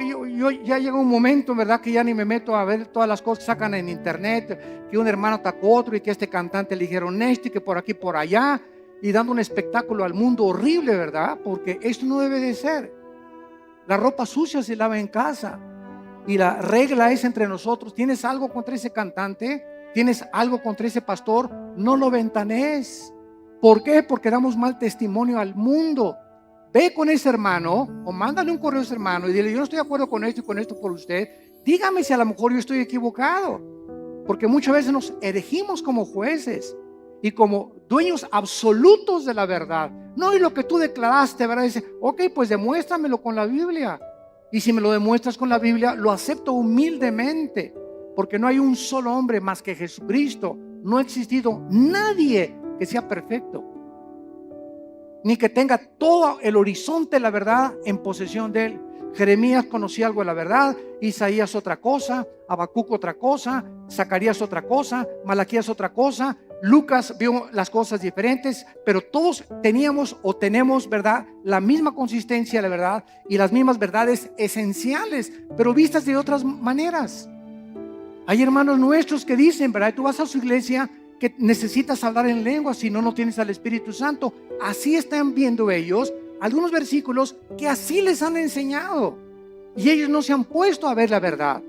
ya llegó un momento, ¿verdad?, que ya ni me meto a ver todas las cosas que sacan en internet, que un hermano atacó a otro y que este cantante le dijeron esto y que por aquí, por allá, y dando un espectáculo al mundo horrible, ¿verdad? Porque esto no debe de ser. La ropa sucia se lava en casa y la regla es entre nosotros. ¿Tienes algo contra ese cantante? ¿Tienes algo contra ese pastor? No lo ventanees. ¿Por qué? Porque damos mal testimonio al mundo. Ve con ese hermano o mándale un correo a ese hermano y dile: yo no estoy de acuerdo con esto y con esto por usted. Dígame si a lo mejor yo estoy equivocado. Porque muchas veces nos erigimos como jueces y como dueños absolutos de la verdad. No, y lo que tú declaraste, ¿verdad? Dice: ok, pues demuéstramelo con la Biblia. Y si me lo demuestras con la Biblia, lo acepto humildemente. Porque no hay un solo hombre más que Jesucristo. No ha existido nadie que sea perfecto, ni que tenga todo el horizonte de la verdad en posesión de él. Jeremías conocía algo de la verdad, Isaías otra cosa, Habacuc otra cosa, Zacarías otra cosa, Malaquías otra cosa, Lucas vio las cosas diferentes, pero todos teníamos o tenemos, ¿verdad?, la misma consistencia de la verdad y las mismas verdades esenciales, pero vistas de otras maneras. Hay hermanos nuestros que dicen, ¿verdad?, tú vas a su iglesia que necesitas hablar en lengua, si no, no tienes al Espíritu Santo. Así están viendo ellos algunos versículos que así les han enseñado y ellos no se han puesto a ver la verdad.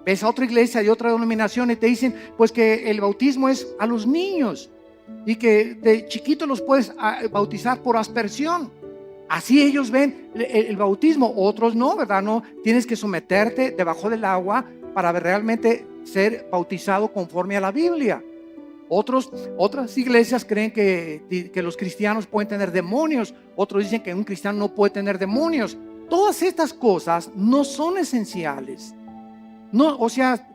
Ves a otra iglesia de otra denominación y te dicen pues que el bautismo es a los niños y que de chiquitos los puedes bautizar por aspersión. Así ellos ven el bautismo. Otros no, ¿verdad? No, tienes que someterte debajo del agua para realmente ser bautizado conforme a la Biblia. Otras iglesias creen que los cristianos pueden tener demonios. Otros dicen que un cristiano no puede tener demonios. Todas estas cosas no son esenciales. No, o sea,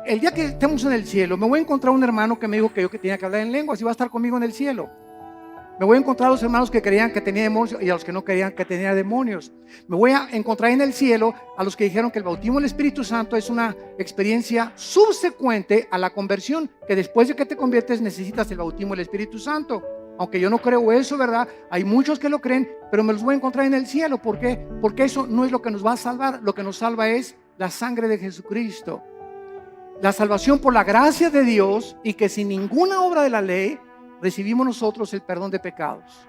el día que estemos en el cielo, me voy a encontrar un hermano que me dijo que yo que tenía que hablar en lenguas y va a estar conmigo en el cielo. Me voy a encontrar a los hermanos que creían que tenía demonios y a los que no creían que tenía demonios. Me voy a encontrar en el cielo a los que dijeron que el bautismo del Espíritu Santo es una experiencia subsecuente a la conversión, que después de que te conviertes necesitas el bautismo del Espíritu Santo. Aunque yo no creo eso, ¿verdad? Hay muchos que lo creen, pero me los voy a encontrar en el cielo. ¿Por qué? Porque eso no es lo que nos va a salvar. Lo que nos salva es la sangre de Jesucristo. La salvación por la gracia de Dios, y que sin ninguna obra de la ley recibimos nosotros el perdón de pecados.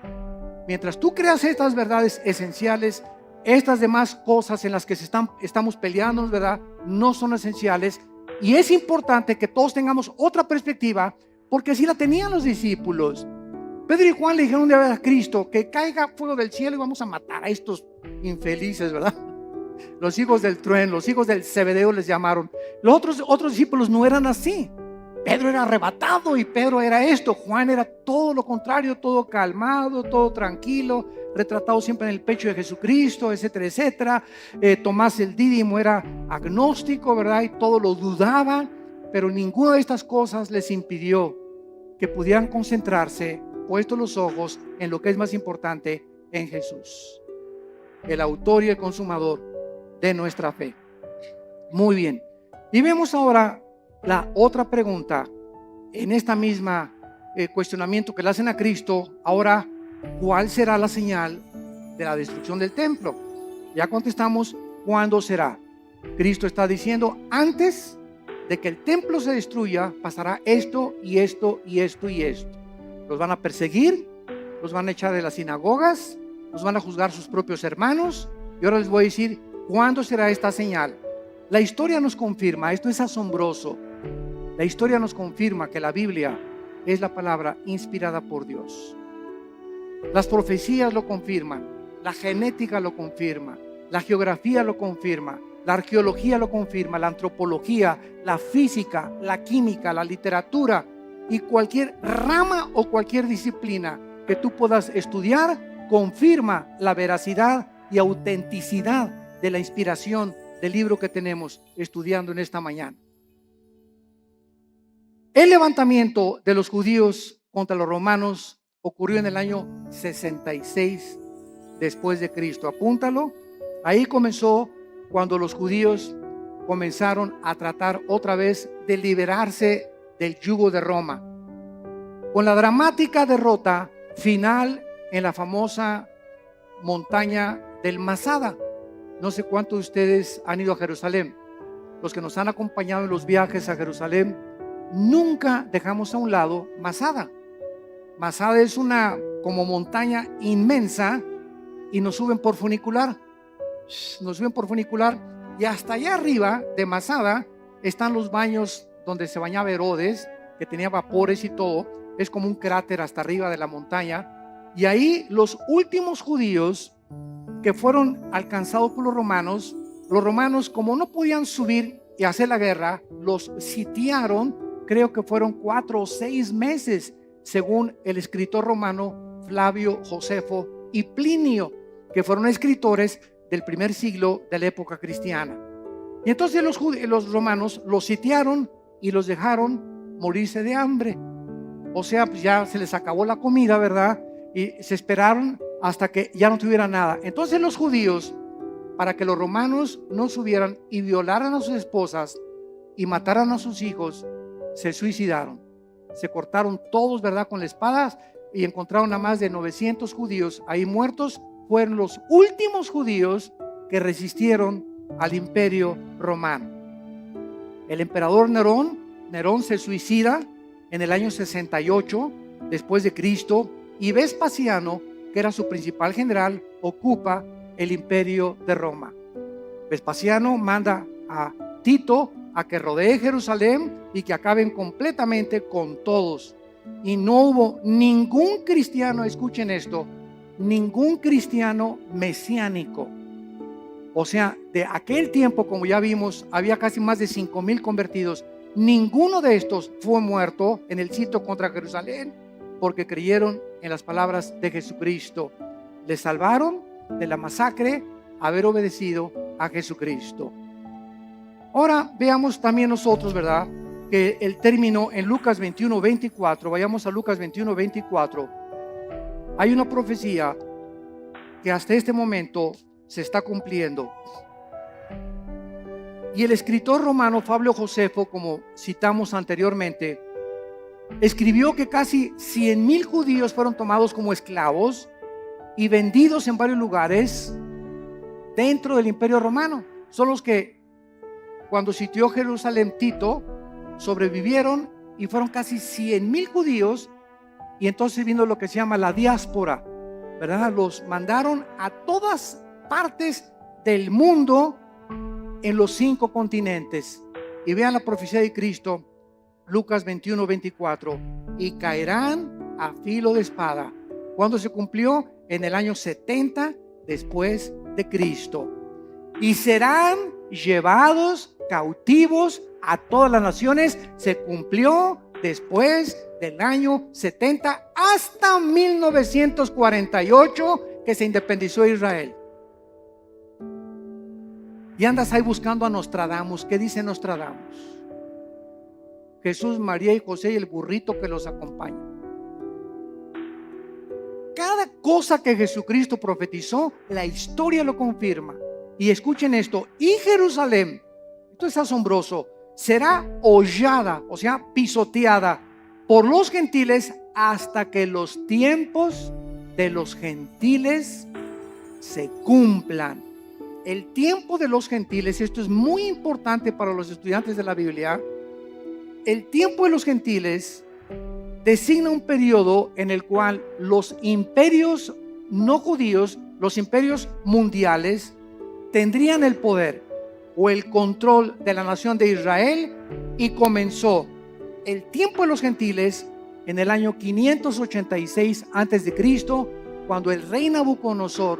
Mientras tú creas estas verdades esenciales, estas demás cosas en las que estamos peleando, ¿verdad?, no son esenciales. Y es importante que todos tengamos otra perspectiva, porque así la tenían los discípulos. Pedro y Juan le dijeron un día a Cristo: que caiga fuego del cielo y vamos a matar a estos infelices, ¿verdad? Los hijos del trueno, los hijos del Zebedeo les llamaron. Los otros discípulos no eran así. Pedro era arrebatado y Pedro era esto. Juan era todo lo contrario, todo calmado, todo tranquilo, retratado siempre en el pecho de Jesucristo, etcétera, etcétera. Tomás el Dídimo era agnóstico, ¿verdad? Y todo lo dudaba, pero ninguna de estas cosas les impidió que pudieran concentrarse, puestos los ojos en lo que es más importante, en Jesús, el autor y el consumador de nuestra fe. Muy bien. Y vemos ahora la otra pregunta en esta misma cuestionamiento que le hacen a Cristo. Ahora, ¿cuál será la señal de la destrucción del templo? Ya contestamos, ¿cuándo será? Cristo está diciendo: antes de que el templo se destruya, pasará esto y esto y esto y esto. Los van a perseguir, los van a echar de las sinagogas, los van a juzgar sus propios hermanos. Y ahora les voy a decir cuándo será esta señal. La historia nos confirma, esto es asombroso. La historia nos confirma que la Biblia es la palabra inspirada por Dios. Las profecías lo confirman, la genética lo confirma, la geografía lo confirma, la arqueología lo confirma, la antropología, la física, la química, la literatura y cualquier rama o cualquier disciplina que tú puedas estudiar confirma la veracidad y autenticidad de la inspiración del libro que tenemos estudiando en esta mañana. El levantamiento de los judíos contra los romanos ocurrió en el año 66 después de Cristo. Apúntalo. Ahí comenzó cuando los judíos comenzaron a tratar otra vez de liberarse del yugo de Roma, con la dramática derrota final en la famosa montaña del Masada. No sé cuántos de ustedes han ido a Jerusalén. Los que nos han acompañado en los viajes a Jerusalén, nunca dejamos a un lado Masada. Masada es una como montaña inmensa y nos suben por funicular. Y hasta allá arriba de Masada están los baños donde se bañaba Herodes, que tenía vapores y todo. Es como un cráter hasta arriba de la montaña. Y ahí los últimos judíos que fueron alcanzados por los romanos, como no podían subir y hacer la guerra, los sitiaron. Creo que fueron 4 o 6 meses, según el escritor romano Flavio Josefo y Plinio, que fueron escritores del primer siglo de la época cristiana. Y entonces los romanos los sitiaron y los dejaron morirse de hambre. O sea, pues ya se les acabó la comida, ¿verdad? Y se esperaron hasta que ya no tuvieran nada. Entonces los judíos, para que los romanos no subieran y violaran a sus esposas y mataran a sus hijos, se suicidaron. Se cortaron todos, ¿verdad?, con las espadas, y encontraron a más de 900 judíos ahí muertos. Fueron los últimos judíos que resistieron al imperio romano. El emperador Nerón se suicida en el año 68 después de Cristo, y Vespasiano, que era su principal general, ocupa el imperio de Roma. Vespasiano manda a Tito a que rodee Jerusalén y que acaben completamente con todos. Y no hubo ningún cristiano, escuchen esto, ningún cristiano mesiánico. O sea, de aquel tiempo, como ya vimos, había casi más de 5,000 convertidos. Ninguno de estos fue muerto en el sitio contra Jerusalén, porque creyeron en las palabras de Jesucristo. Les salvaron de la masacre haber obedecido a Jesucristo. Ahora veamos también nosotros, ¿verdad?, que el término en Lucas 21:24, vayamos a Lucas 21:24, hay una profecía que hasta este momento se está cumpliendo. Y el escritor romano Flavio Josefo, como citamos anteriormente, escribió que casi 100,000 judíos fueron tomados como esclavos y vendidos en varios lugares dentro del imperio romano. Son los que, cuando sitió Jerusalén Tito, sobrevivieron, y fueron casi 100,000 judíos. Y entonces vino lo que se llama la diáspora, ¿verdad? Los mandaron a todas partes del mundo en los 5 continentes. Y vean la profecía de Cristo, Lucas 21:24, y caerán a filo de espada. ¿Cuándo se cumplió? En el año 70 después de Cristo. Y serán llevados cautivos a todas las naciones. Se cumplió después del año 70 hasta 1948, que se independizó Israel. Y andas ahí buscando a Nostradamus. ¿Qué dice Nostradamus? Jesús, María y José y el burrito que los acompaña. Cada cosa que Jesucristo profetizó, la historia lo confirma. Y escuchen esto: y Jerusalén, esto es asombroso, será hollada, o sea, pisoteada por los gentiles hasta que los tiempos de los gentiles se cumplan. El tiempo de los gentiles, esto es muy importante para los estudiantes de la Biblia. El tiempo de los gentiles designa un periodo en el cual los imperios no judíos, los imperios mundiales, tendrían el poder o el control de la nación de Israel, y comenzó el tiempo de los gentiles en el año 586 antes de Cristo, cuando el rey Nabucodonosor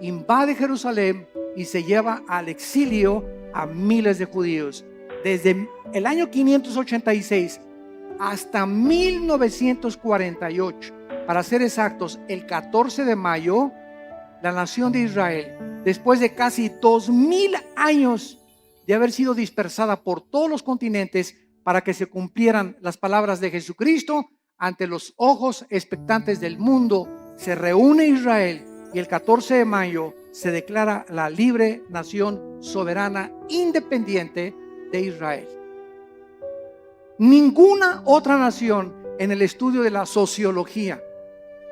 invade Jerusalén y se lleva al exilio a miles de judíos. Desde el año 586 hasta 1948, para ser exactos, el 14 de mayo, la nación de Israel, después de casi 2,000 años de haber sido dispersada por todos los continentes, para que se cumplieran las palabras de Jesucristo, ante los ojos expectantes del mundo, se reúne Israel y el 14 de mayo se declara la libre nación soberana independiente de Israel. Ninguna otra nación en el estudio de la sociología,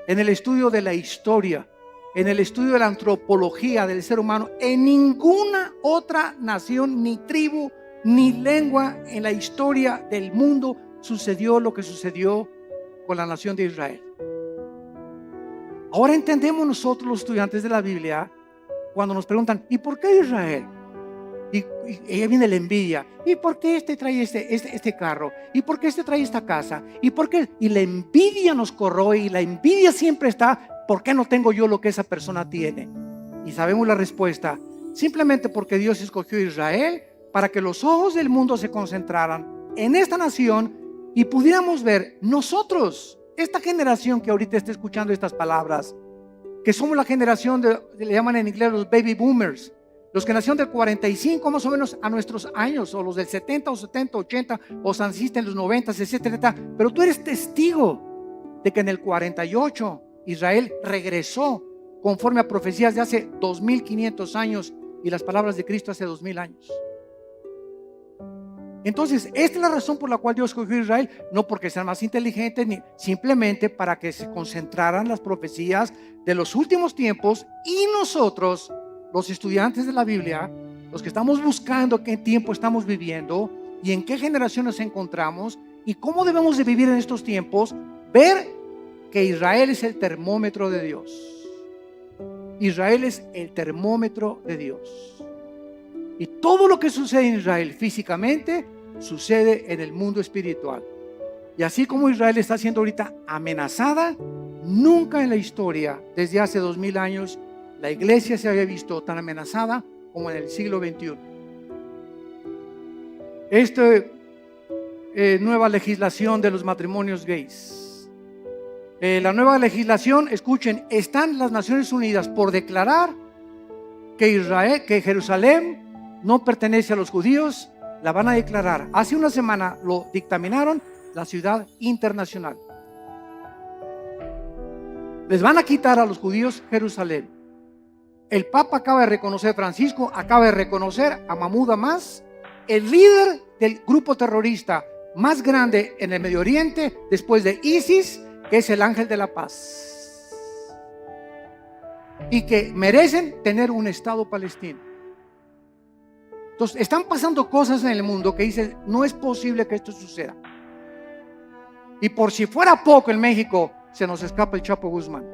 en el estudio de la historia, en el estudio de la antropología del ser humano, en ninguna otra nación, ni tribu, ni lengua en la historia del mundo sucedió lo que sucedió con la nación de Israel. Ahora entendemos nosotros los estudiantes de la Biblia cuando nos preguntan, ¿y por qué Israel? Y ahí viene la envidia. ¿Y por qué este trae este carro? ¿Y por qué este trae esta casa? ¿Y por qué? Y la envidia nos corroe, y la envidia siempre está, ¿por qué no tengo yo lo que esa persona tiene? Y sabemos la respuesta, simplemente porque Dios escogió a Israel para que los ojos del mundo se concentraran en esta nación y pudiéramos ver nosotros, esta generación que ahorita está escuchando estas palabras, que somos la generación le llaman en inglés los baby boomers, los que nacieron del 45 más o menos a nuestros años, o los del 70 o 70, 80, o naciste en los 90, 60, pero tú eres testigo de que en el 48 Israel regresó conforme a profecías de hace 2500 años y las palabras de Cristo hace 2000 años. Entonces, esta es la razón por la cual Dios escogió a Israel, no porque sean más inteligentes, ni simplemente para que se concentraran las profecías de los últimos tiempos, y nosotros, los estudiantes de la Biblia, los que estamos buscando qué tiempo estamos viviendo y en qué generación nos encontramos y cómo debemos de vivir en estos tiempos, ver que Israel es el termómetro de Dios. Israel es el termómetro de Dios. Y todo lo que sucede en Israel físicamente sucede en el mundo espiritual. Y así como Israel está siendo ahorita amenazada, nunca en la historia, desde hace 2000 años, la iglesia se había visto tan amenazada como en el siglo XXI. Nueva legislación de los matrimonios gays. La nueva legislación, escuchen, están las Naciones Unidas por declarar que Jerusalén no pertenece a los judíos. La van a declarar. Hace una semana lo dictaminaron la ciudad internacional. Les van a quitar a los judíos Jerusalén. El Papa acaba de reconocer, Francisco acaba de reconocer a Mahmoud Abbas, el líder del grupo terrorista más grande en el Medio Oriente después de ISIS, que es el ángel de la paz, y que merecen tener un Estado palestino. Entonces están pasando cosas en el mundo que dicen, no es posible que esto suceda. Y por si fuera poco, en México se nos escapa el Chapo Guzmán.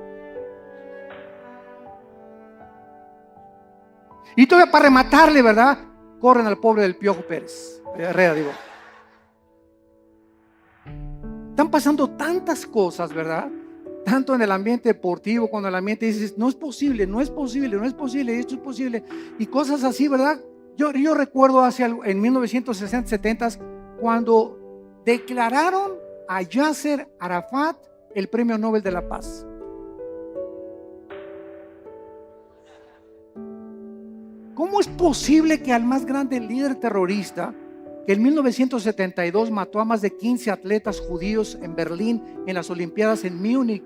Y todavía para rematarle, ¿verdad? Corren al pobre del Piojo Pérez Herrera, digo. Están pasando tantas cosas, ¿verdad? Tanto en el ambiente deportivo, cuando el ambiente dices, no es posible, no es posible, no es posible, esto es posible. Y cosas así, ¿verdad? Yo recuerdo en 1960, 70, cuando declararon a Yasser Arafat el Premio Nobel de la Paz. ¿Cómo es posible que al más grande líder terrorista, que en 1972 mató a más de 15 atletas judíos en Berlín, en las Olimpiadas en Múnich,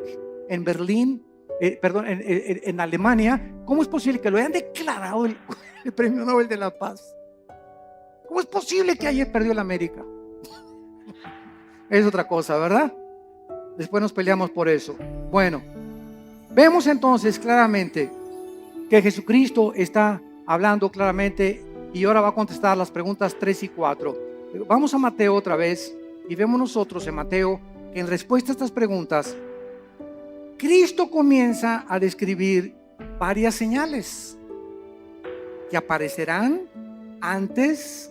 en Berlín, en Alemania, cómo es posible que lo hayan declarado el Premio Nobel de la Paz? ¿Cómo es posible que ayer perdió el América? Es otra cosa, ¿verdad? Después nos peleamos por eso. Bueno, vemos entonces claramente que Jesucristo está hablando claramente y ahora va a contestar las preguntas 3 y 4. Vamos a Mateo otra vez y vemos nosotros en Mateo que en respuesta a estas preguntas, Cristo comienza a describir varias señales que aparecerán antes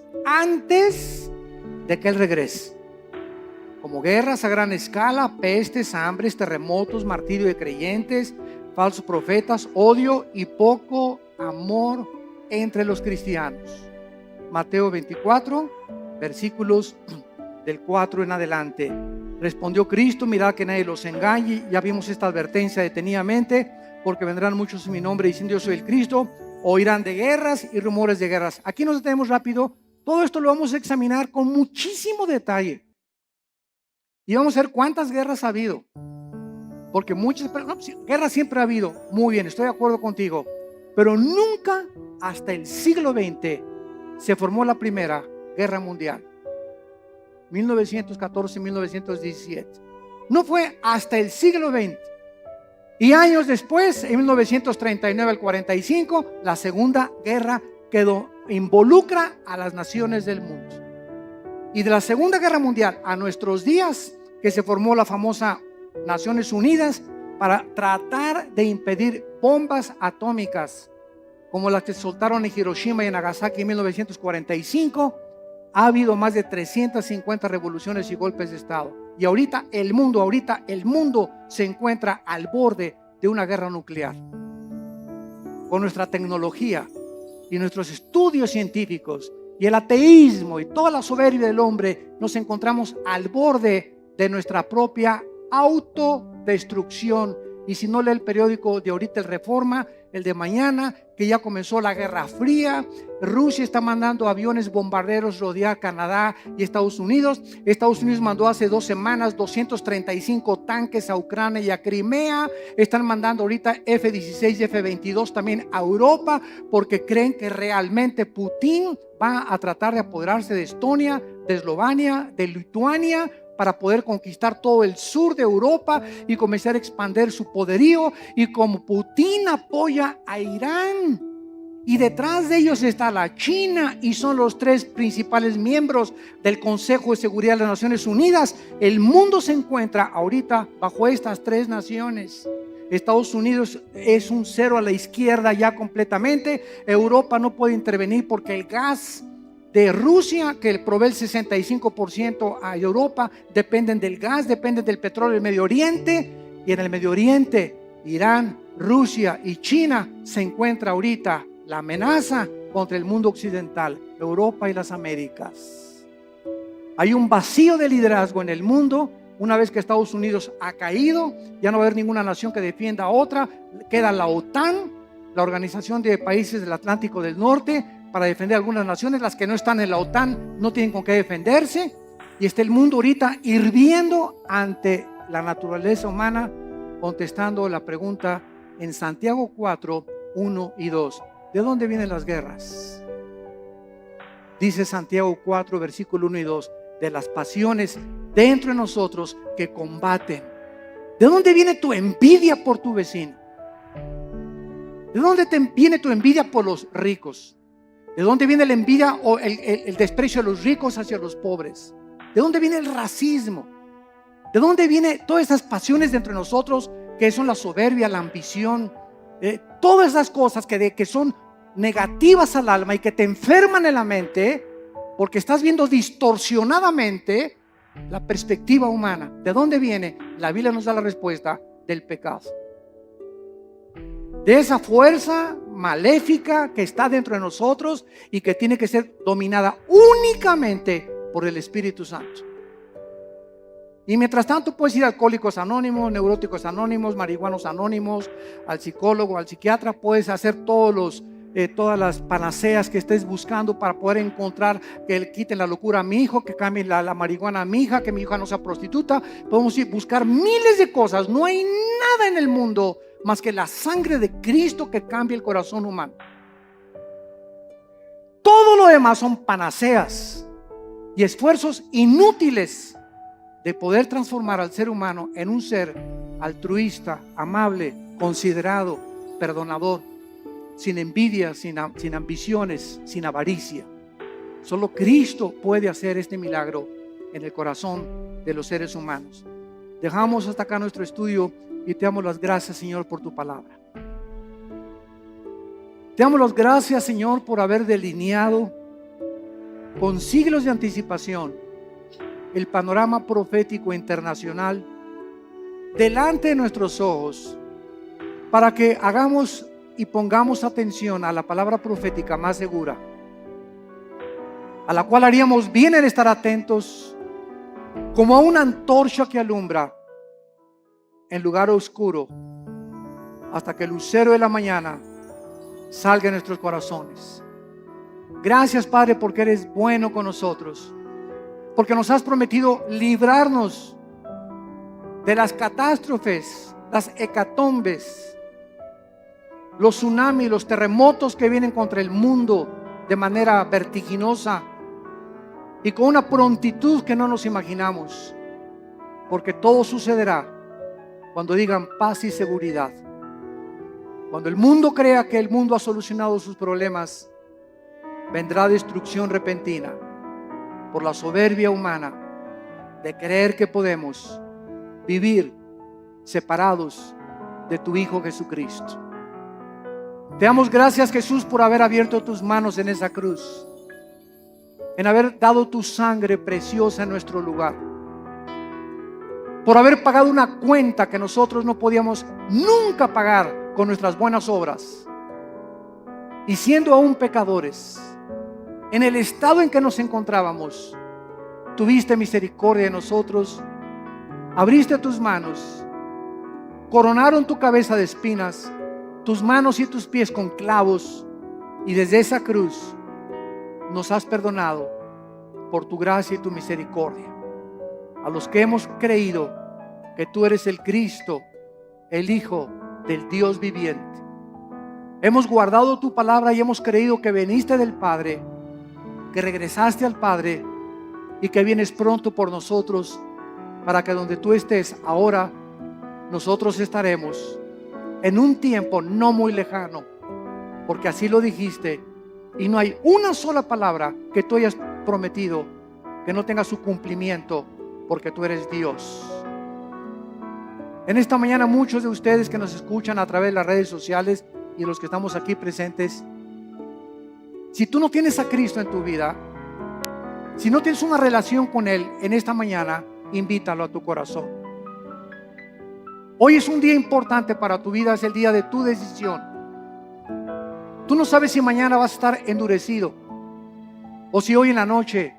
de que Él regrese, como guerras a gran escala, pestes, hambres, terremotos, martirio de creyentes, falsos profetas, odio y poco amor entre los cristianos. Mateo 24, versículos del 4 en adelante. Respondió Cristo, mirad que nadie los engañe. Ya vimos esta advertencia detenidamente, porque vendrán muchos en mi nombre diciendo yo soy el Cristo, oirán de guerras y rumores de guerras. Aquí nos detenemos rápido Todo esto lo vamos a examinar con muchísimo detalle. Y vamos a ver cuántas guerras ha habido. Porque muchas guerras siempre ha habido. Muy bien, estoy de acuerdo contigo. Pero nunca hasta el siglo XX se formó la Primera Guerra Mundial. 1914-1917. No fue hasta el siglo XX. Y años después, en 1939 al 45, la Segunda Guerra involucra a las naciones del mundo. Y de la Segunda Guerra Mundial a nuestros días, que se formó la famosa Naciones Unidas para tratar de impedir bombas atómicas como las que soltaron en Hiroshima y en Nagasaki en 1945, ha habido más de 350 revoluciones y golpes de Estado. Y ahorita el mundo se encuentra al borde de una guerra nuclear. Con nuestra tecnología y nuestros estudios científicos y el ateísmo y toda la soberbia del hombre, nos encontramos al borde de nuestra propia autodestrucción. Y si no lee el periódico de ahorita, el Reforma, el de mañana, que ya comenzó la Guerra Fría, Rusia está mandando aviones bombarderos rodear Canadá y Estados Unidos. Estados Unidos mandó hace 2 semanas 235 tanques a Ucrania y a Crimea. Están mandando ahorita F-16 y F-22 también a Europa, porque creen que realmente Putin va a tratar de apoderarse de Estonia, de Eslovenia, de Lituania, para poder conquistar todo el sur de Europa y comenzar a expandir su poderío. Y como Putin apoya a Irán, y detrás de ellos está la China, y son los 3 principales miembros del Consejo de Seguridad de las Naciones Unidas, el mundo se encuentra ahorita bajo estas 3 naciones. Estados Unidos es un cero a la izquierda ya completamente. Europa no puede intervenir porque el gas de Rusia, que provee el 65% a Europa, dependen del gas, dependen del petróleo del Medio Oriente. Y en el Medio Oriente, Irán, Rusia y China se encuentra ahorita la amenaza contra el mundo occidental, Europa y las Américas. Hay un vacío de liderazgo en el mundo. Una vez que Estados Unidos ha caído, ya no va a haber ninguna nación que defienda a otra. Queda la OTAN, la Organización de Países del Atlántico del Norte, para defender a algunas naciones. Las que no están en la OTAN no tienen con qué defenderse. Y está el mundo ahorita hirviendo ante la naturaleza humana, contestando la pregunta en Santiago 4, 1 y 2. ¿De dónde vienen las guerras? Dice Santiago 4, versículo 1 y 2. De las pasiones dentro de nosotros que combaten. ¿De dónde viene tu envidia por tu vecino? ¿De dónde viene tu envidia por los ricos? ¿De dónde viene la envidia o el desprecio de los ricos hacia los pobres? ¿De dónde viene el racismo? ¿De dónde vienen todas esas pasiones dentro de nosotros, que son la soberbia, la ambición? Todas esas cosas que son negativas al alma y que te enferman en la mente, porque estás viendo distorsionadamente la perspectiva humana. ¿De dónde viene? La Biblia nos da la respuesta: del pecado. De esa fuerza maléfica que está dentro de nosotros y que tiene que ser dominada únicamente por el Espíritu Santo. Y mientras tanto puedes ir a Alcohólicos Anónimos, Neuróticos Anónimos, Marihuanos Anónimos, al psicólogo, al psiquiatra. Puedes hacer todas las panaceas que estés buscando para poder encontrar que le quiten la locura a mi hijo, que cambien la marihuana a mi hija, que mi hija no sea prostituta. Podemos ir a buscar miles de cosas. No hay nada en el mundo más que la sangre de Cristo que cambia el corazón humano. Todo lo demás son panaceas y esfuerzos inútiles de poder transformar al ser humano en un ser altruista, amable, considerado, perdonador, sin envidia, sin ambiciones, sin avaricia. Solo Cristo puede hacer este milagro en el corazón de los seres humanos. Dejamos hasta acá nuestro estudio y te damos las gracias, Señor, por tu palabra. Te damos las gracias, Señor, por haber delineado con siglos de anticipación el panorama profético internacional delante de nuestros ojos, para que hagamos y pongamos atención a la palabra profética más segura, a la cual haríamos bien en estar atentos, como a una antorcha que alumbra en lugar oscuro, hasta que el lucero de la mañana salga en nuestros corazones. Gracias, Padre, porque eres bueno con nosotros, porque nos has prometido librarnos de las catástrofes, las hecatombes, los tsunamis, los terremotos que vienen contra el mundo de manera vertiginosa y con una prontitud que no nos imaginamos, porque todo sucederá cuando digan paz y seguridad. Cuando el mundo crea que el mundo ha solucionado sus problemas, vendrá destrucción repentina por la soberbia humana de creer que podemos vivir separados de tu Hijo Jesucristo. Te damos gracias, Jesús, por haber abierto tus manos en esa cruz, en haber dado tu sangre preciosa en nuestro lugar, por haber pagado una cuenta que nosotros no podíamos nunca pagar con nuestras buenas obras. Y siendo aún pecadores, en el estado en que nos encontrábamos, tuviste misericordia de nosotros, abriste tus manos, coronaron tu cabeza de espinas, tus manos y tus pies con clavos, y desde esa cruz nos has perdonado por tu gracia y tu misericordia. A los que hemos creído que tú eres el Cristo, el Hijo del Dios viviente, hemos guardado tu palabra y hemos creído que viniste del Padre, que regresaste al Padre y que vienes pronto por nosotros, para que donde tú estés ahora, nosotros estaremos en un tiempo no muy lejano, porque así lo dijiste, y no hay una sola palabra que tú hayas prometido que no tenga su cumplimiento, porque tú eres Dios. En esta mañana, muchos de ustedes que nos escuchan a través de las redes sociales y los que estamos aquí presentes, si tú no tienes a Cristo en tu vida, si no tienes una relación con Él, en esta mañana invítalo a tu corazón. Hoy es un día importante para tu vida, es el día de tu decisión. Tú no sabes si mañana vas a estar endurecido, o si hoy en la noche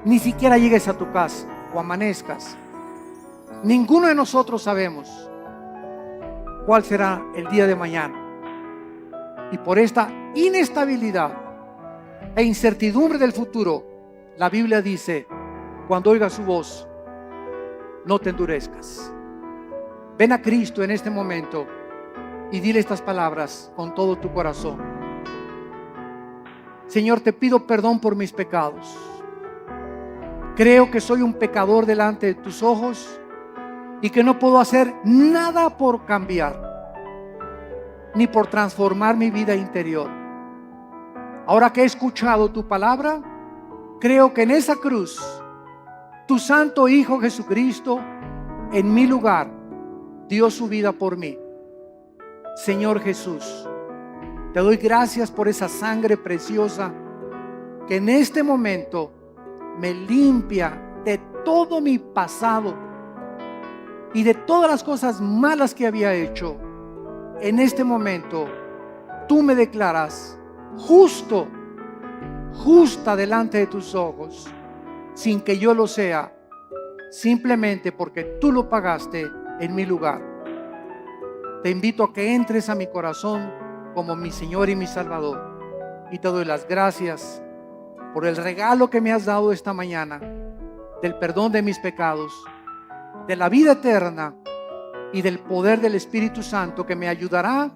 ni siquiera llegues a tu casa o amanezcas. Ninguno de nosotros sabemos cuál será el día de mañana. Y por esta inestabilidad e incertidumbre del futuro, la Biblia dice: cuando oigas su voz, no te endurezcas. Ven a Cristo en este momento y dile estas palabras con todo tu corazón. Señor, te pido perdón por mis pecados. Creo que soy un pecador delante de tus ojos y que no puedo hacer nada por cambiar, ni por transformar mi vida interior. Ahora que he escuchado tu palabra, creo que en esa cruz, tu santo Hijo Jesucristo, en mi lugar, dio su vida por mí. Señor Jesús, te doy gracias por esa sangre preciosa que en este momento me limpia de todo mi pasado y de todas las cosas malas que había hecho. En este momento, tú me declaras justo, justa delante de tus ojos, sin que yo lo sea, simplemente porque tú lo pagaste en mi lugar. Te invito a que entres a mi corazón como mi Señor y mi Salvador, y te doy las gracias por el regalo que me has dado esta mañana, del perdón de mis pecados, de la vida eterna y del poder del Espíritu Santo que me ayudará